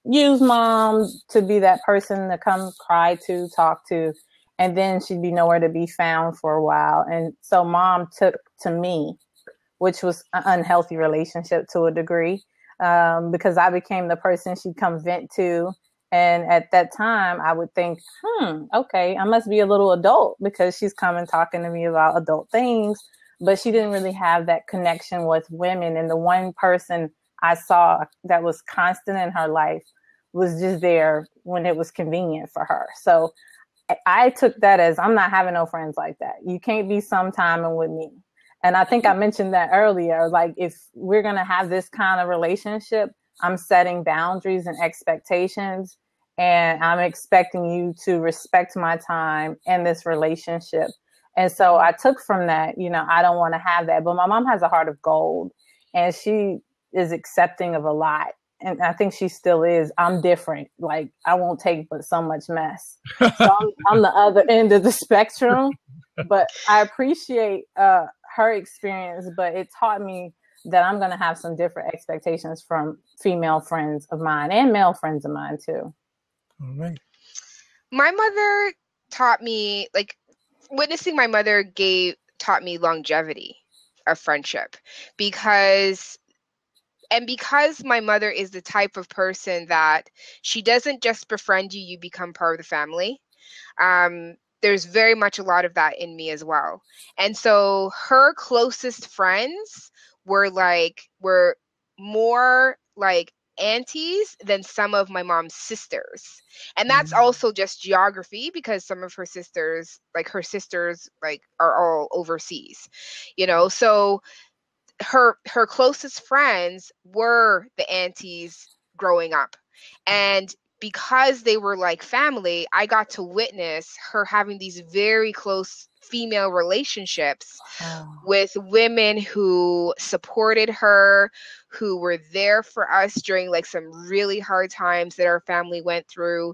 use mom to be that person to come cry to, talk to, and then she'd be nowhere to be found for a while. And so mom took to me, which was an unhealthy relationship to a degree, because I became the person she'd come vent to. And at that time, I would think, okay, I must be a little adult because she's coming talking to me about adult things. But she didn't really have that connection with women. And the one person I saw that was constant in her life was just there when it was convenient for her. So I took that as, I'm not having no friends like that. You can't be sometiming with me. And I think I mentioned that earlier. Like, if we're going to have this kind of relationship, I'm setting boundaries and expectations, and I'm expecting you to respect my time in this relationship. And so I took from that, I don't want to have that. But my mom has a heart of gold, and she is accepting of a lot. And I think she still is. I'm different. Like, I won't take but so much mess. So I'm the other end of the spectrum. But I appreciate her experience, but it taught me that I'm going to have some different expectations from female friends of mine and male friends of mine too. All right. My mother taught me, like, witnessing my mother taught me longevity of friendship, because my mother is the type of person that she doesn't just befriend you, you become part of the family. There's very much a lot of that in me as well. And so her closest friends were more like aunties than some of my mom's sisters. And that's also just geography, because some of her sisters are all overseas, so her closest friends were the aunties growing up. And because they were like family, I got to witness her having these very close female relationships with women who supported her, who were there for us during like some really hard times that our family went through,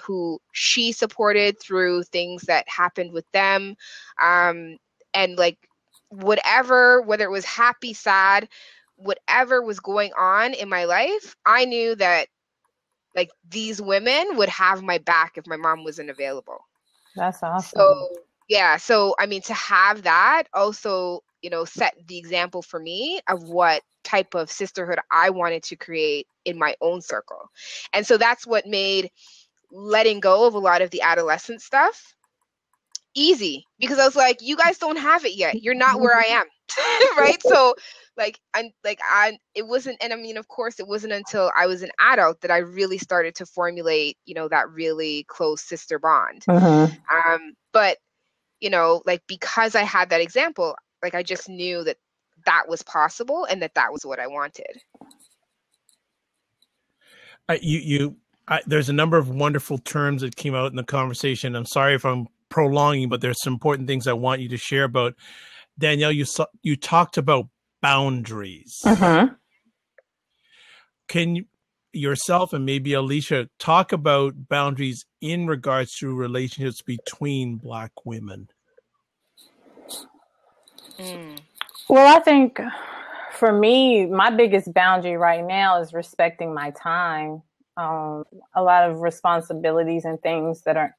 who she supported through things that happened with them. And like whether it was happy, sad, whatever was going on in my life, I knew that like these women would have my back if my mom wasn't available. That's awesome. So I mean, to have that also, set the example for me of what type of sisterhood I wanted to create in my own circle. And so that's what made letting go of a lot of the adolescent stuff easy, because I was like, you guys don't have it yet. You're not where I am. Right. So it wasn't, and I mean, of course, it wasn't until I was an adult that I really started to formulate, that really close sister bond. But, because I had that example, like, I just knew that was possible and that was what I wanted. There's a number of wonderful terms that came out in the conversation. I'm sorry if I'm prolonging, but there's some important things I want you to share about. Danielle, you talked about boundaries. Can you yourself and maybe Alicia talk about boundaries in regards to relationships between Black women? Well, I think for me, my biggest boundary right now is respecting my time. A lot of responsibilities and things that are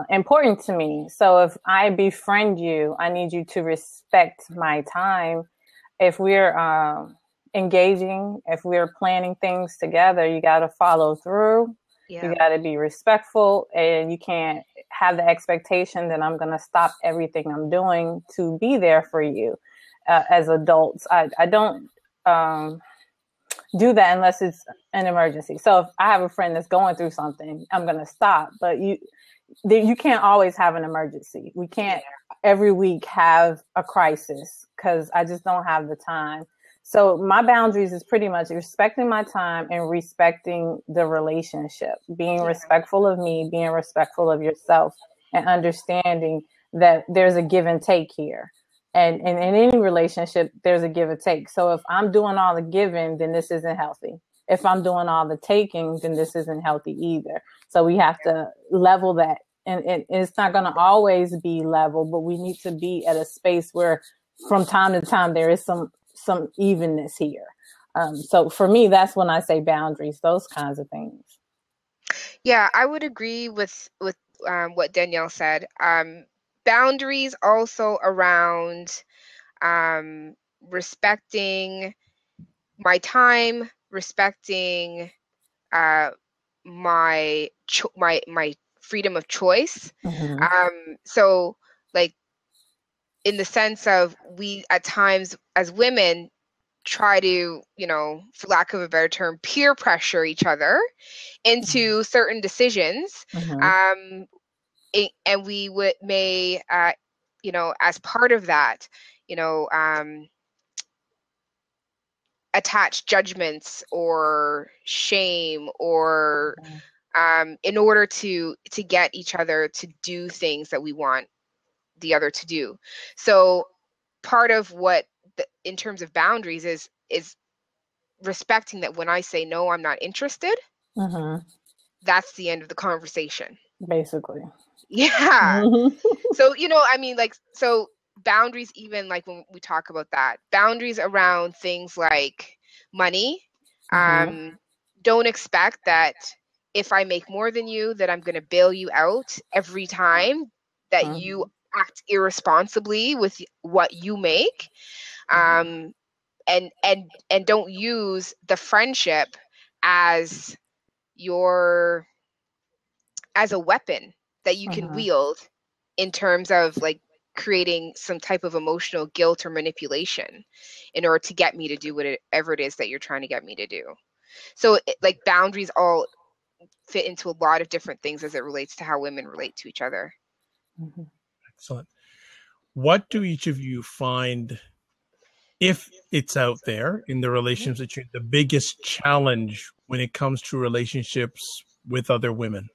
important to me. So if I befriend you, I need you to respect my time. If we're engaging, if we're planning things together, you got to follow through. Yeah. You got to be respectful, and you can't have the expectation that I'm going to stop everything I'm doing to be there for you. As adults, I don't do that unless it's an emergency. So if I have a friend that's going through something, I'm going to stop. But you can't always have an emergency. We can't every week have a crisis because I just don't have the time. So my boundaries is pretty much respecting my time and respecting the relationship, being respectful of me, being respectful of yourself, and understanding that there's a give and take here. And in any relationship, there's a give and take. So if I'm doing all the giving, then this isn't healthy. If I'm doing all the taking, then this isn't healthy either. So we have to level that. And it's not going to always be level, but we need to be at a space where from time to time there is some evenness here. So for me, that's when I say boundaries, those kinds of things. Yeah, I would agree with what Danielle said. Boundaries also around respecting my time, respecting my freedom of choice. So like in the sense of we at times as women try to, for lack of a better term, peer pressure each other into certain decisions. And we may as part of that, attach judgments or shame or in order to get each other to do things that we want the other to do. So part of what in terms of boundaries is respecting that when I say no, I'm not interested, that's the end of the conversation. Basically. Yeah. So, so boundaries, even like when we talk about that, boundaries around things like money, don't expect that if I make more than you, that I'm going to bail you out every time that you act irresponsibly with what you make. And don't use the friendship as a weapon that you can wield in terms of like creating some type of emotional guilt or manipulation in order to get me to do whatever it is that you're trying to get me to do. So like boundaries all fit into a lot of different things as it relates to how women relate to each other. Excellent. What do each of you find, if it's out there in the relationships that you're the biggest challenge when it comes to relationships with other women?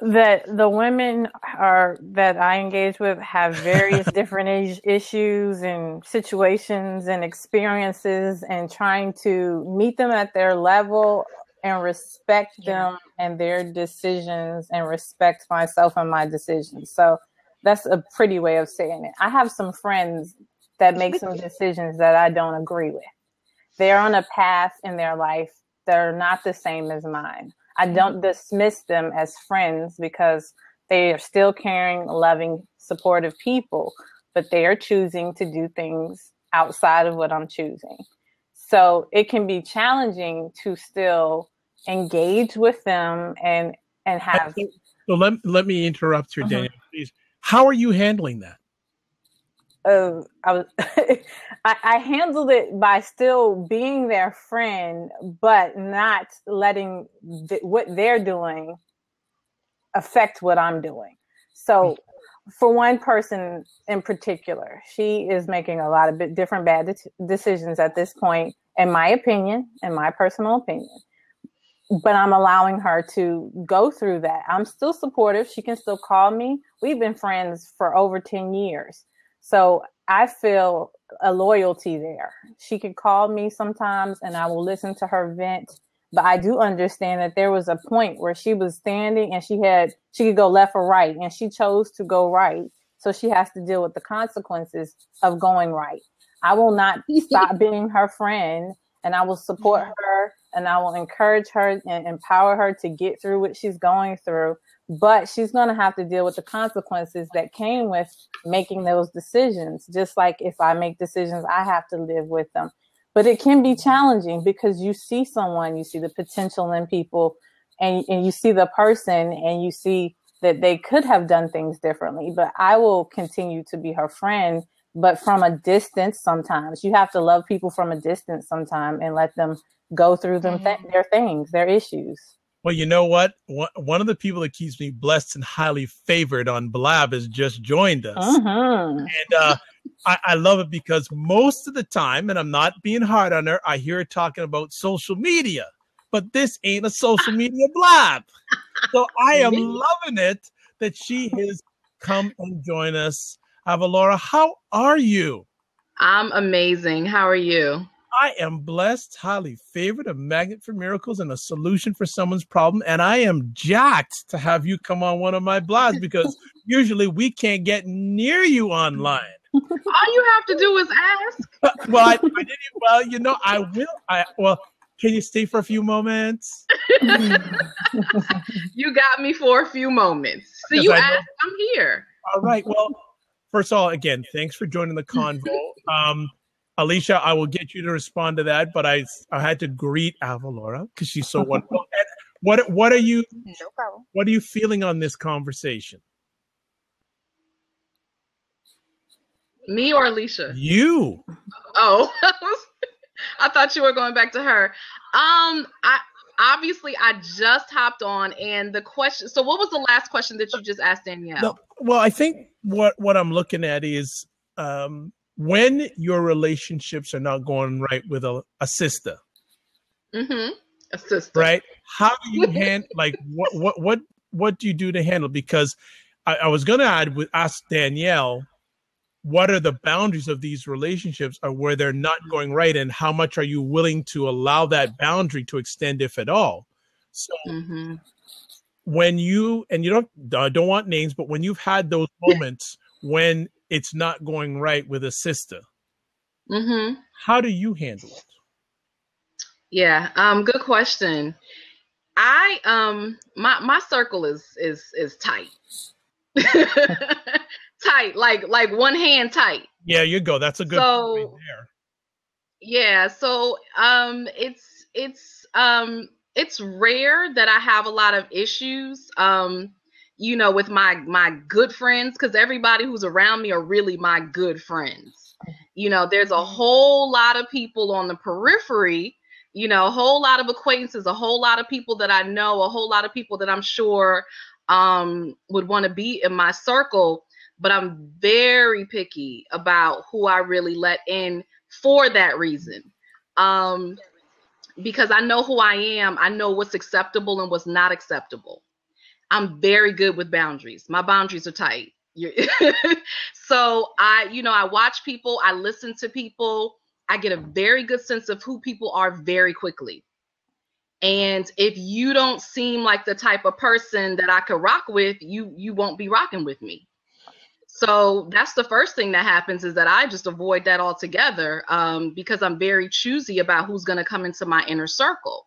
That the women that I engage with have various different issues and situations and experiences, and trying to meet them at their level and respect them and their decisions and respect myself and my decisions. So that's a pretty way of saying it. I have some friends that make some decisions that I don't agree with. They're on a path in their life that are not the same as mine. I don't dismiss them as friends because they are still caring, loving, supportive people, but they are choosing to do things outside of what I'm choosing. So it can be challenging to still engage with them and have. So let me interrupt here, Danielle, please. How are you handling that? I handled it by still being their friend, but not letting what they're doing affect what I'm doing. So for one person in particular, she is making a lot of different bad decisions at this point, in my personal opinion. But I'm allowing her to go through that. I'm still supportive. She can still call me. We've been friends for over 10 years. So I feel a loyalty there. She can call me sometimes and I will listen to her vent. But I do understand that there was a point where she was standing and she could go left or right, and she chose to go right. So she has to deal with the consequences of going right. I will not stop being her friend, and I will support her, and I will encourage her and empower her to get through what she's going through. But she's going to have to deal with the consequences that came with making those decisions. Just like if I make decisions, I have to live with them. But it can be challenging because you see someone, you see the potential in people, and you see the person, and you see that they could have done things differently. But I will continue to be her friend, but from a distance sometimes. You have to love people from a distance sometimes and let them go through their things, their issues. Well, you know what? One of the people that keeps me blessed and highly favored on Blab has just joined us. And I love it because most of the time, and I'm not being hard on her, I hear her talking about social media. But this ain't a social media Blab. So I am loving it that she has come and joined us. Avalora, how are you? I'm amazing. How are you? I am blessed, highly favored, a magnet for miracles, and a solution for someone's problem. And I am jacked to have you come on one of my blogs because usually we can't get near you online. All you have to do is ask. Well, I didn't. Well, you know, I will. Well, can you stay for a few moments? You got me for a few moments. So you asked, I'm here. All right. Well, first of all, again, thanks for joining the convo. Alicia, I will get you to respond to that, but I had to greet Avalora because she's so wonderful. And what are you? No problem. What are you feeling on this conversation? Me or Alicia? You. Oh, I thought you were going back to her. I just hopped on, and the question. So, what was the last question that you just asked Danielle? No, well, I think what I'm looking at is when your relationships are not going right with a sister. Mm-hmm. A sister, right? How do you handle? Like, what do you do to handle? Because I was going to ask Danielle, what are the boundaries of these relationships, or where they're not going right, and how much are you willing to allow that boundary to extend, if at all? So, when you don't want names, but when you've had those moments when it's not going right with a sister, how do you handle it? Yeah, good question. My circle is tight. Tight, like one hand tight. Yeah, you go. That's a good point right there. Yeah, so it's rare that I have a lot of issues. With my good friends, because everybody who's around me are really my good friends. There's a whole lot of people on the periphery, a whole lot of acquaintances, a whole lot of people that I know, a whole lot of people that I'm sure would want to be in my circle. But I'm very picky about who I really let in for that reason. Because I know who I am. I know what's acceptable and what's not acceptable. I'm very good with boundaries. My boundaries are tight. So I watch people. I listen to people. I get a very good sense of who people are very quickly. And if you don't seem like the type of person that I could rock with, you won't be rocking with me. So that's the first thing that happens, is that I just avoid that altogether, because I'm very choosy about who's going to come into my inner circle.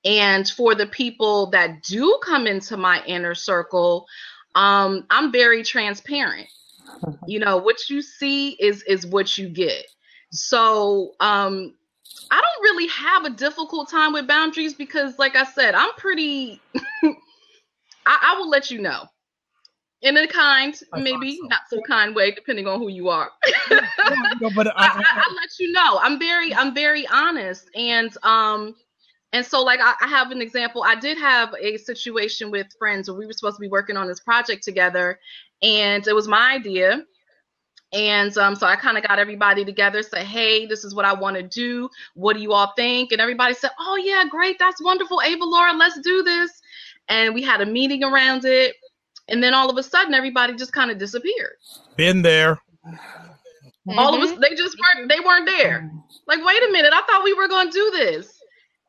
And for the people that do come into my inner circle, I'm very transparent. What you see is what you get. So I don't really have a difficult time with boundaries because, like I said, I'm pretty, I will let you know. In a kind, maybe not so kind way, depending on who you are. No, but I'll let you know. I'm very honest, and so like I have an example. I did have a situation with friends where we were supposed to be working on this project together, and it was my idea. And so I kind of got everybody together, say, hey, this is what I want to do. What do you all think? And everybody said, oh yeah, great, that's wonderful, Avalora, let's do this. And we had a meeting around it. And then all of a sudden, everybody just kind of disappeared. Been there. All of us, they weren't there. Like, wait a minute, I thought we were going to do this.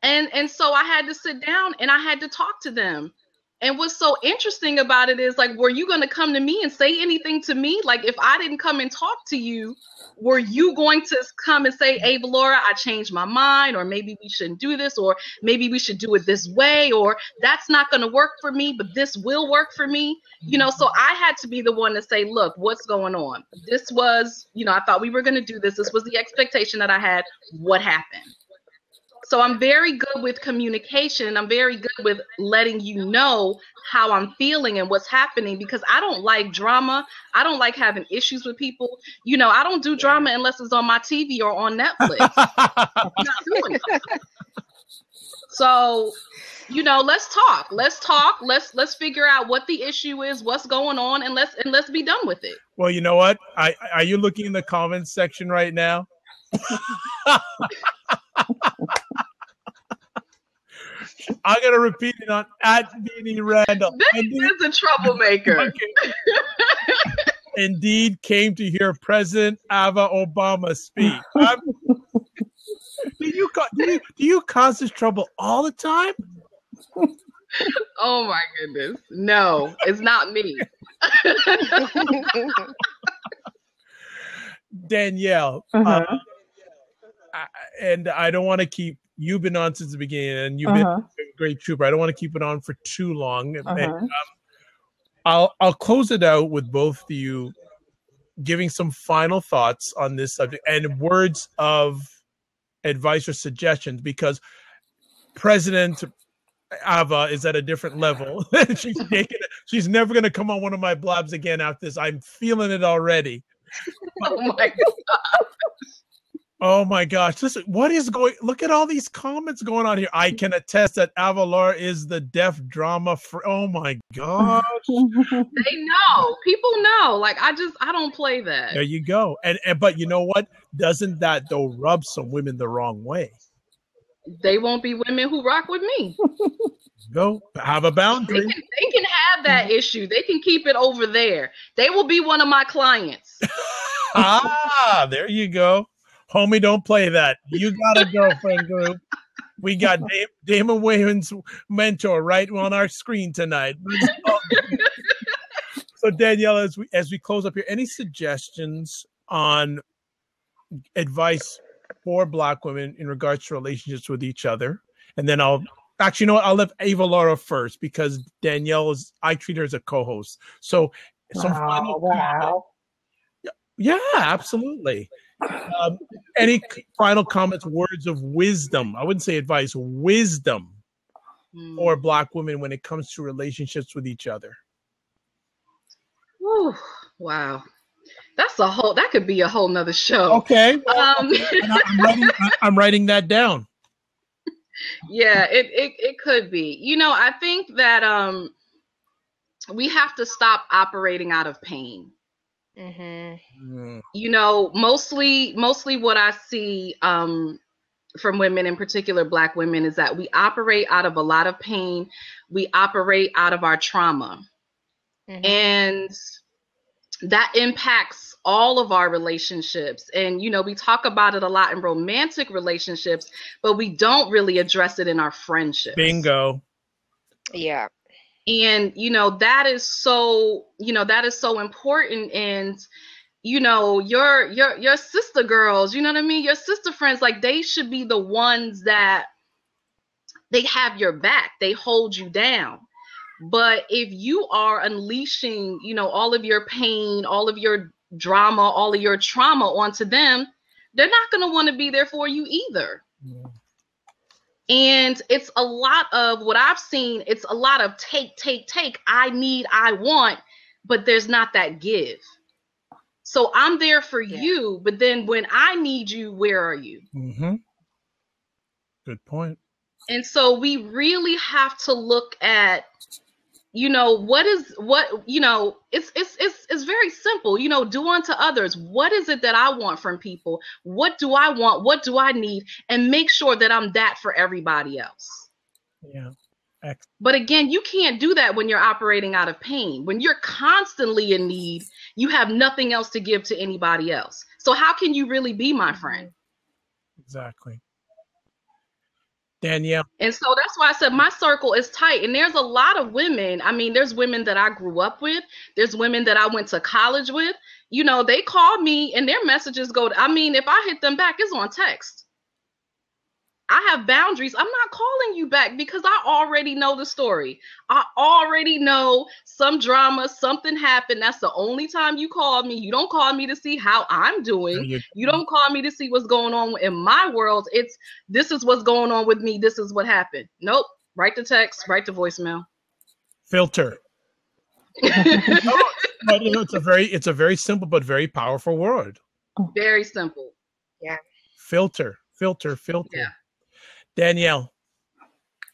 And so I had to sit down and I had to talk to them. And what's so interesting about it is, like, were you going to come to me and say anything to me? Like, if I didn't come and talk to you, were you going to come and say, Avalora, I changed my mind, or maybe we shouldn't do this, or maybe we should do it this way, or that's not going to work for me, but this will work for me? So I had to be the one to say, look, what's going on? This was, I thought we were going to do this. This was the expectation that I had. What happened? So I'm very good with communication. I'm very good with letting you know how I'm feeling and what's happening, because I don't like drama. I don't like having issues with people. I don't do drama unless it's on my TV or on Netflix. I'm not doing it. So let's talk. Let's figure out what the issue is, what's going on, and let's be done with it. Well, you know what? Are you looking in the comments section right now? I'm gonna repeat it on @Beanie Randall. This is a troublemaker. Indeed, came to hear President Ava Obama speak. Do you cause this trouble all the time? Oh my goodness! No, it's not me. Danielle, and I don't want to keep. You've been on since the beginning, and you've been a great trooper. I don't want to keep it on for too long. And, I'll close it out with both of you giving some final thoughts on this subject and words of advice or suggestions, because President Ava is at a different level. She's never going to come on one of my blabs again after this. I'm feeling it already. Oh my God. Oh my gosh. Listen, look at all these comments going on here. I can attest that Avalar is the deaf drama oh my gosh. They know. People know. Like, I don't play that. There you go. But you know what? Doesn't that though rub some women the wrong way? They won't be women who rock with me. Go have a boundary. They can have that issue. They can keep it over there. They will be one of my clients. There you go. Homie, don't play that. You got a girlfriend group. We got Damon Wayman's mentor right on our screen tonight. So Danielle, as we close up here, any suggestions on advice for Black women in regards to relationships with each other? And then I'll let Ava Laura first, because I treat her as a co-host. So Wow. Yeah, absolutely. Any final comments, words of wisdom? I wouldn't say advice, wisdom for Black women when it comes to relationships with each other. Ooh, wow. That could be a whole nother show. Okay. I'm writing that down. Yeah, it could be. I think that we have to stop operating out of pain. Mostly what I see from women, in particular Black women, is that we operate out of a lot of pain. We operate out of our trauma. And that impacts all of our relationships. And, we talk about it a lot in romantic relationships, but we don't really address it in our friendships. Bingo. Yeah. And, that is so important. And, your sister girls, you know what I mean? Your sister friends, like, they should be the ones that they have your back. They hold you down. But if you are unleashing, all of your pain, all of your drama, all of your trauma onto them, they're not going to want to be there for you either. And it's a lot of what I've seen. It's a lot of take. I need, I want, but there's not that give. So I'm there for you, but then when I need you, where are you? Good point. And so we really have to look at, it's very simple, do unto others. What is it that I want from people? What do I want? What do I need? And make sure that I'm that for everybody else. Yeah. Excellent. But again, you can't do that when you're operating out of pain. When you're constantly in need, you have nothing else to give to anybody else. So how can you really be my friend? Exactly. Danielle. And so that's why I said my circle is tight. And there's a lot of women. I mean, there's women that I grew up with. There's women that I went to college with. They call me and their messages if I hit them back, it's on text. I have boundaries. I'm not calling you back because I already know the story. I already know some drama, something happened. That's the only time you call me. You don't call me to see how I'm doing. You don't call me to see what's going on in my world. This is what's going on with me. This is what happened. Nope. Write the text, write the voicemail. Filter. It's a very simple but very powerful word. Very simple. Yeah. Filter. Yeah. Danielle.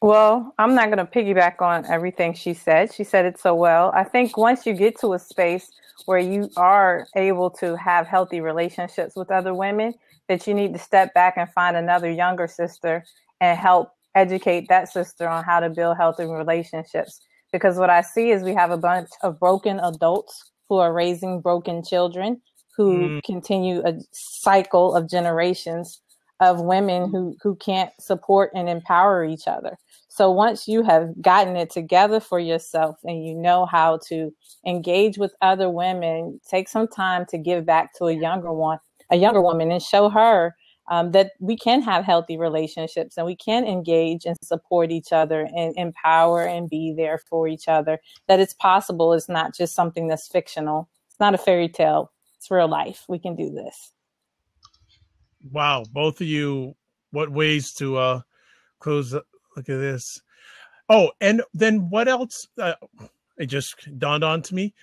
Well, I'm not going to piggyback on everything she said. She said it so well. I think once you get to a space where you are able to have healthy relationships with other women, that you need to step back and find another younger sister and help educate that sister on how to build healthy relationships. Because what I see is we have a bunch of broken adults who are raising broken children who continue a cycle of generations of women who can't support and empower each other. So once you have gotten it together for yourself and you know how to engage with other women, take some time to give back to a younger woman, and show her that we can have healthy relationships and we can engage and support each other and empower and be there for each other, that it's possible. It's not just something that's fictional. It's not a fairy tale. It's real life. We can do this. Wow. Both of you, what ways to close. Look at this. Oh, and then what else? It just dawned on to me.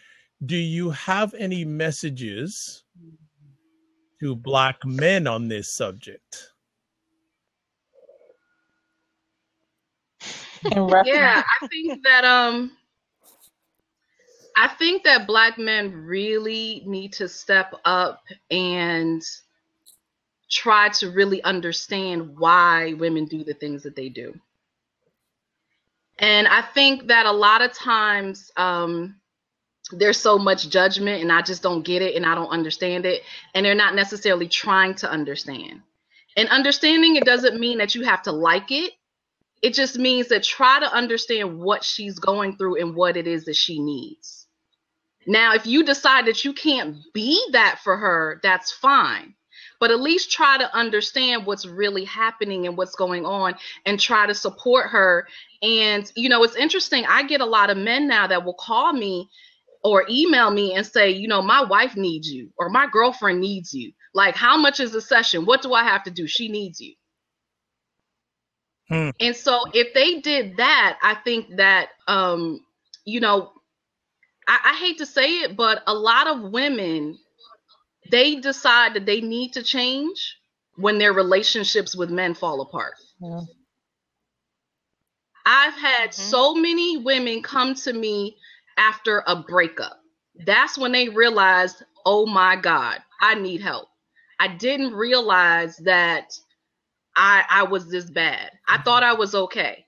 Do you have any messages to Black men on this subject? Yeah, I think that Black men really need to step up and try to really understand why women do the things that they do. And I think that a lot of times there's so much judgment and I just don't get it and I don't understand it. And they're not necessarily trying to understand. And understanding it doesn't mean that you have to like it. It just means that try to understand what she's going through and what it is that she needs. Now, if you decide that you can't be that for her, that's fine. But at least try to understand what's really happening and what's going on and try to support her. And, you know, it's interesting. I get a lot of men now that will call me or email me and say, you know, my wife needs you or my girlfriend needs you. Like, how much is the session? What do I have to do? She needs you. And so if they did that, I think that, you know, I hate to say it, but a lot of women, they decide that they need to change when their relationships with men fall apart. Yeah. I've had so many women come to me after a breakup. That's when they realized, oh my God, I need help. I didn't realize that I was this bad. I thought I was okay.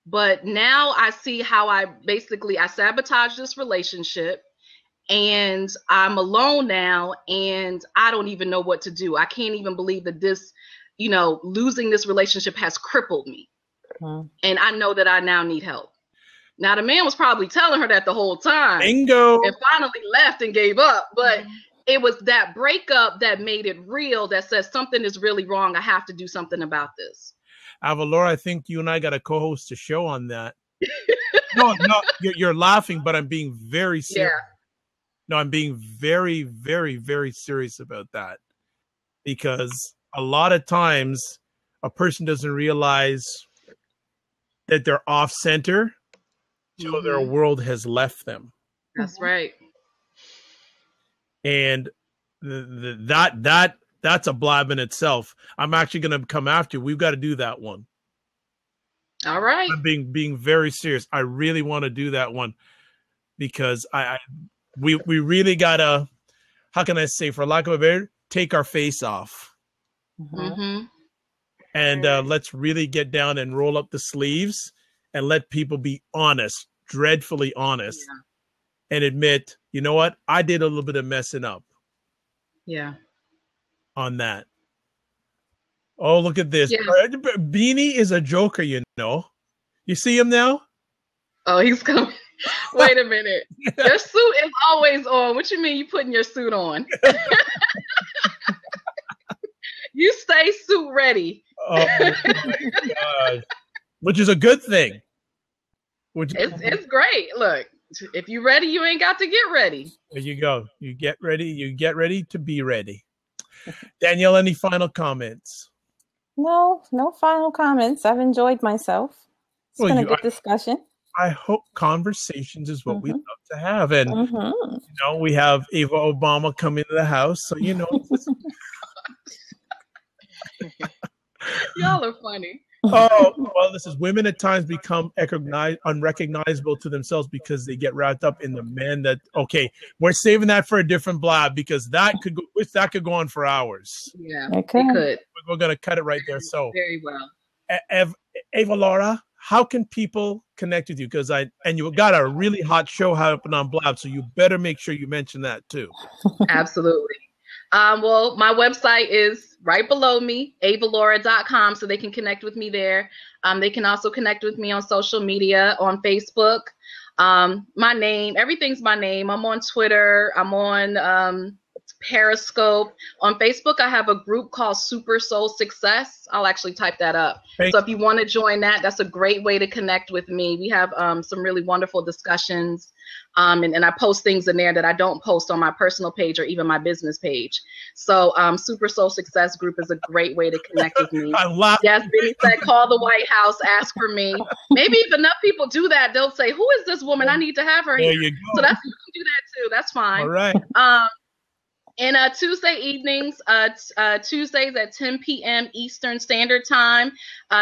But now I see how I sabotaged this relationship. And I'm alone now, and I don't even know what to do. I can't even believe that this, you know, losing this relationship has crippled me. And I know that I now need help. Now, the man was probably telling her that the whole time. Bingo. And finally left and gave up. But it was that breakup that made it real, that says something is really wrong. I have to do something about this. Avalora, I think you and I got to co-host a show on that. No, you're laughing, but I'm being very serious. Yeah. No, I'm being very, very, very serious about that, because a lot of times a person doesn't realize that they're off center, so their world has left them. That's right. And that's a blab in itself. I'm actually going to come after you. We've got to do that one. All right. I'm being very serious. I really want to do that one, because we really gotta, how can I say, for lack of a better, take our face off. And let's really get down and roll up the sleeves and let people be honest, dreadfully honest, and admit, you know what, I did a little bit of messing up. Yeah. On that. Oh, look at this. Yes. Beanie is a joker, you know. You see him now? Oh, he's coming. Wait a minute. Your suit is always on. What you mean you putting your suit on? You stay suit ready. Oh my God. Which is a good thing. It's great. Look, if you're ready, you ain't got to get ready. There you go. You get ready. You get ready to be ready. Danielle, any final comments? No final comments. I've enjoyed myself. It's been a good discussion. I hope conversations is what we love to have. And, you know, we have Ava Obama come into the house. So, you know. Y'all are funny. Oh, well, this is women at times become unrecognizable to themselves because they get wrapped up in the men that, okay, we're saving that for a different blab because that could go on for hours. Yeah, Okay. it could. We're going to cut it right there. So Very well. Ava Laura, how can people connect with you? Because you got a really hot show happening on Blab, so you better make sure you mention that too. Absolutely. Well, my website is right below me, avalaura.com, so they can connect with me there. They can also connect with me on social media, on Facebook. My name, everything's my name. I'm on Twitter. I'm on Periscope. On Facebook, I have a group called Super Soul Success. I'll actually type that up. So if you want to join that, that's a great way to connect with me. We have some really wonderful discussions. And I post things in there that I don't post on my personal page or even my business page. So Super Soul Success Group is a great way to connect with me. Yes, Benny said, call the White House, ask for me. Maybe if enough people do that, they'll say, who is this woman? I need to have her here. So you can do that too. That's fine. All right. And Tuesday evenings, Tuesdays at 10 p.m. Eastern Standard Time,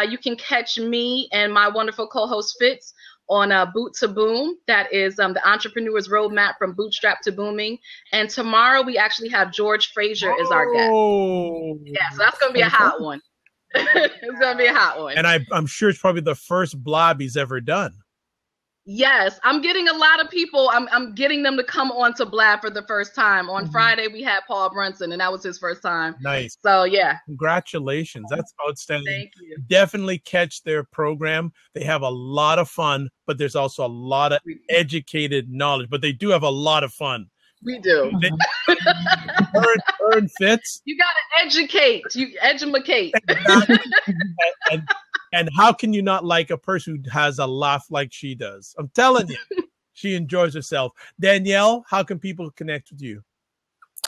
you can catch me and my wonderful co-host Fitz on Boot to Boom. That is the Entrepreneur's Roadmap from Bootstrap to Booming. And tomorrow we actually have George Fraser as our guest. Yeah, so that's going to be a hot one. It's going to be a hot one. And I'm sure it's probably the first blab he's ever done. Yes, I'm getting a lot of people. I'm getting them to come on to Blab for the first time. On Friday, we had Paul Brunson, and that was his first time. Nice. So, yeah. Congratulations. That's outstanding. Thank you. Definitely catch their program. They have a lot of fun, but there's also a lot of educated knowledge. But they do have a lot of fun. We do. Earn Fitz. You got to educate. You edumacate. And how can you not like a person who has a laugh like she does? I'm telling you, she enjoys herself. Danielle, how can people connect with you?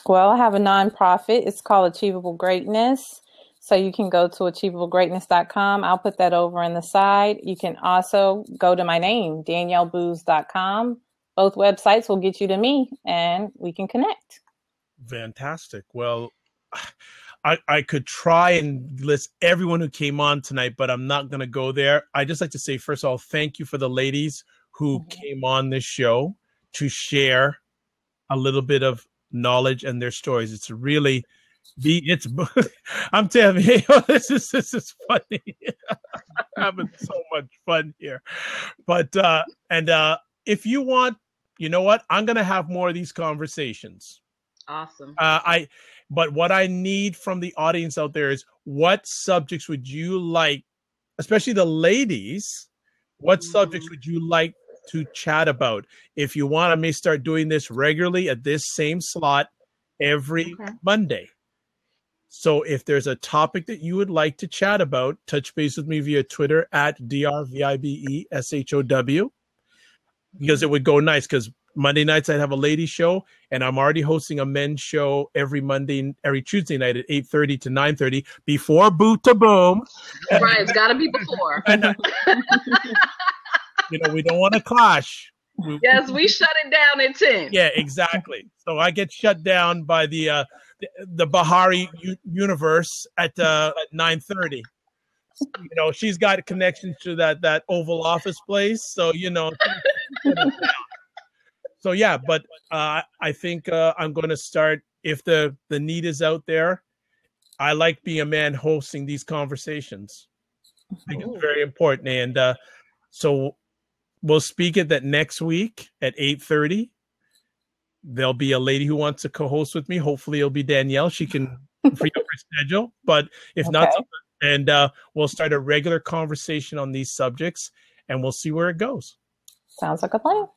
Well, I have a nonprofit. It's called Achievable Greatness. So you can go to achievablegreatness.com. I'll put that over on the side. You can also go to my name, daniellebooz.com. Both websites will get you to me and we can connect. Fantastic. Well, I could try and list everyone who came on tonight, but I'm not going to go there. I just like to say, first of all, thank you for the ladies who came on this show to share a little bit of knowledge and their stories. It's really, I'm telling you, this is funny. Having so much fun here. But, if you want, you know what? I'm going to have more of these conversations. Awesome. But what I need from the audience out there is, what subjects would you like, especially the ladies, what subjects would you like to chat about? If you want, I may start doing this regularly at this same slot every Monday. So if there's a topic that you would like to chat about, touch base with me via Twitter at DRVIBESHOW, because it would go nice, because Monday nights I'd have a lady show, and I'm already hosting a men's show every Tuesday night at 8:30 to 9:30 before Boot to Boom. Right, it's got to be before. And, we don't want to clash. Yes, we shut it down at 10. Yeah, exactly. So I get shut down by the Bahari universe at 9:30. She's got connections to that Oval Office place, so So yeah, but I think I'm going to start, if the need is out there. I like being a man hosting these conversations. I think it's very important, and so we'll speak at that next week at 8:30. There'll be a lady who wants to co-host with me. Hopefully, it'll be Danielle. She can free up her schedule, but if not, and we'll start a regular conversation on these subjects, and we'll see where it goes. Sounds like a plan.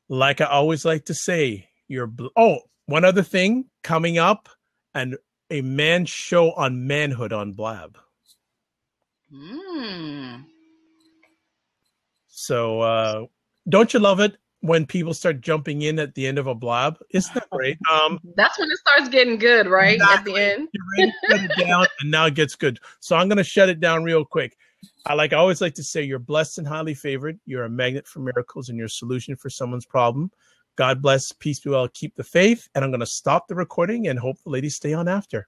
Like I always like to say, one other thing coming up, and a man show on manhood on Blab. So don't you love it when people start jumping in at the end of a Blab? Isn't that great? That's when it starts getting good, right? Exactly. At the end. You're ready to shut it down, and now it gets good. So I'm going to shut it down real quick. I always like to say, you're blessed and highly favored. You're a magnet for miracles, and you're a solution for someone's problem. God bless. Peace be well. Keep the faith. And I'm going to stop the recording and hope the ladies stay on after.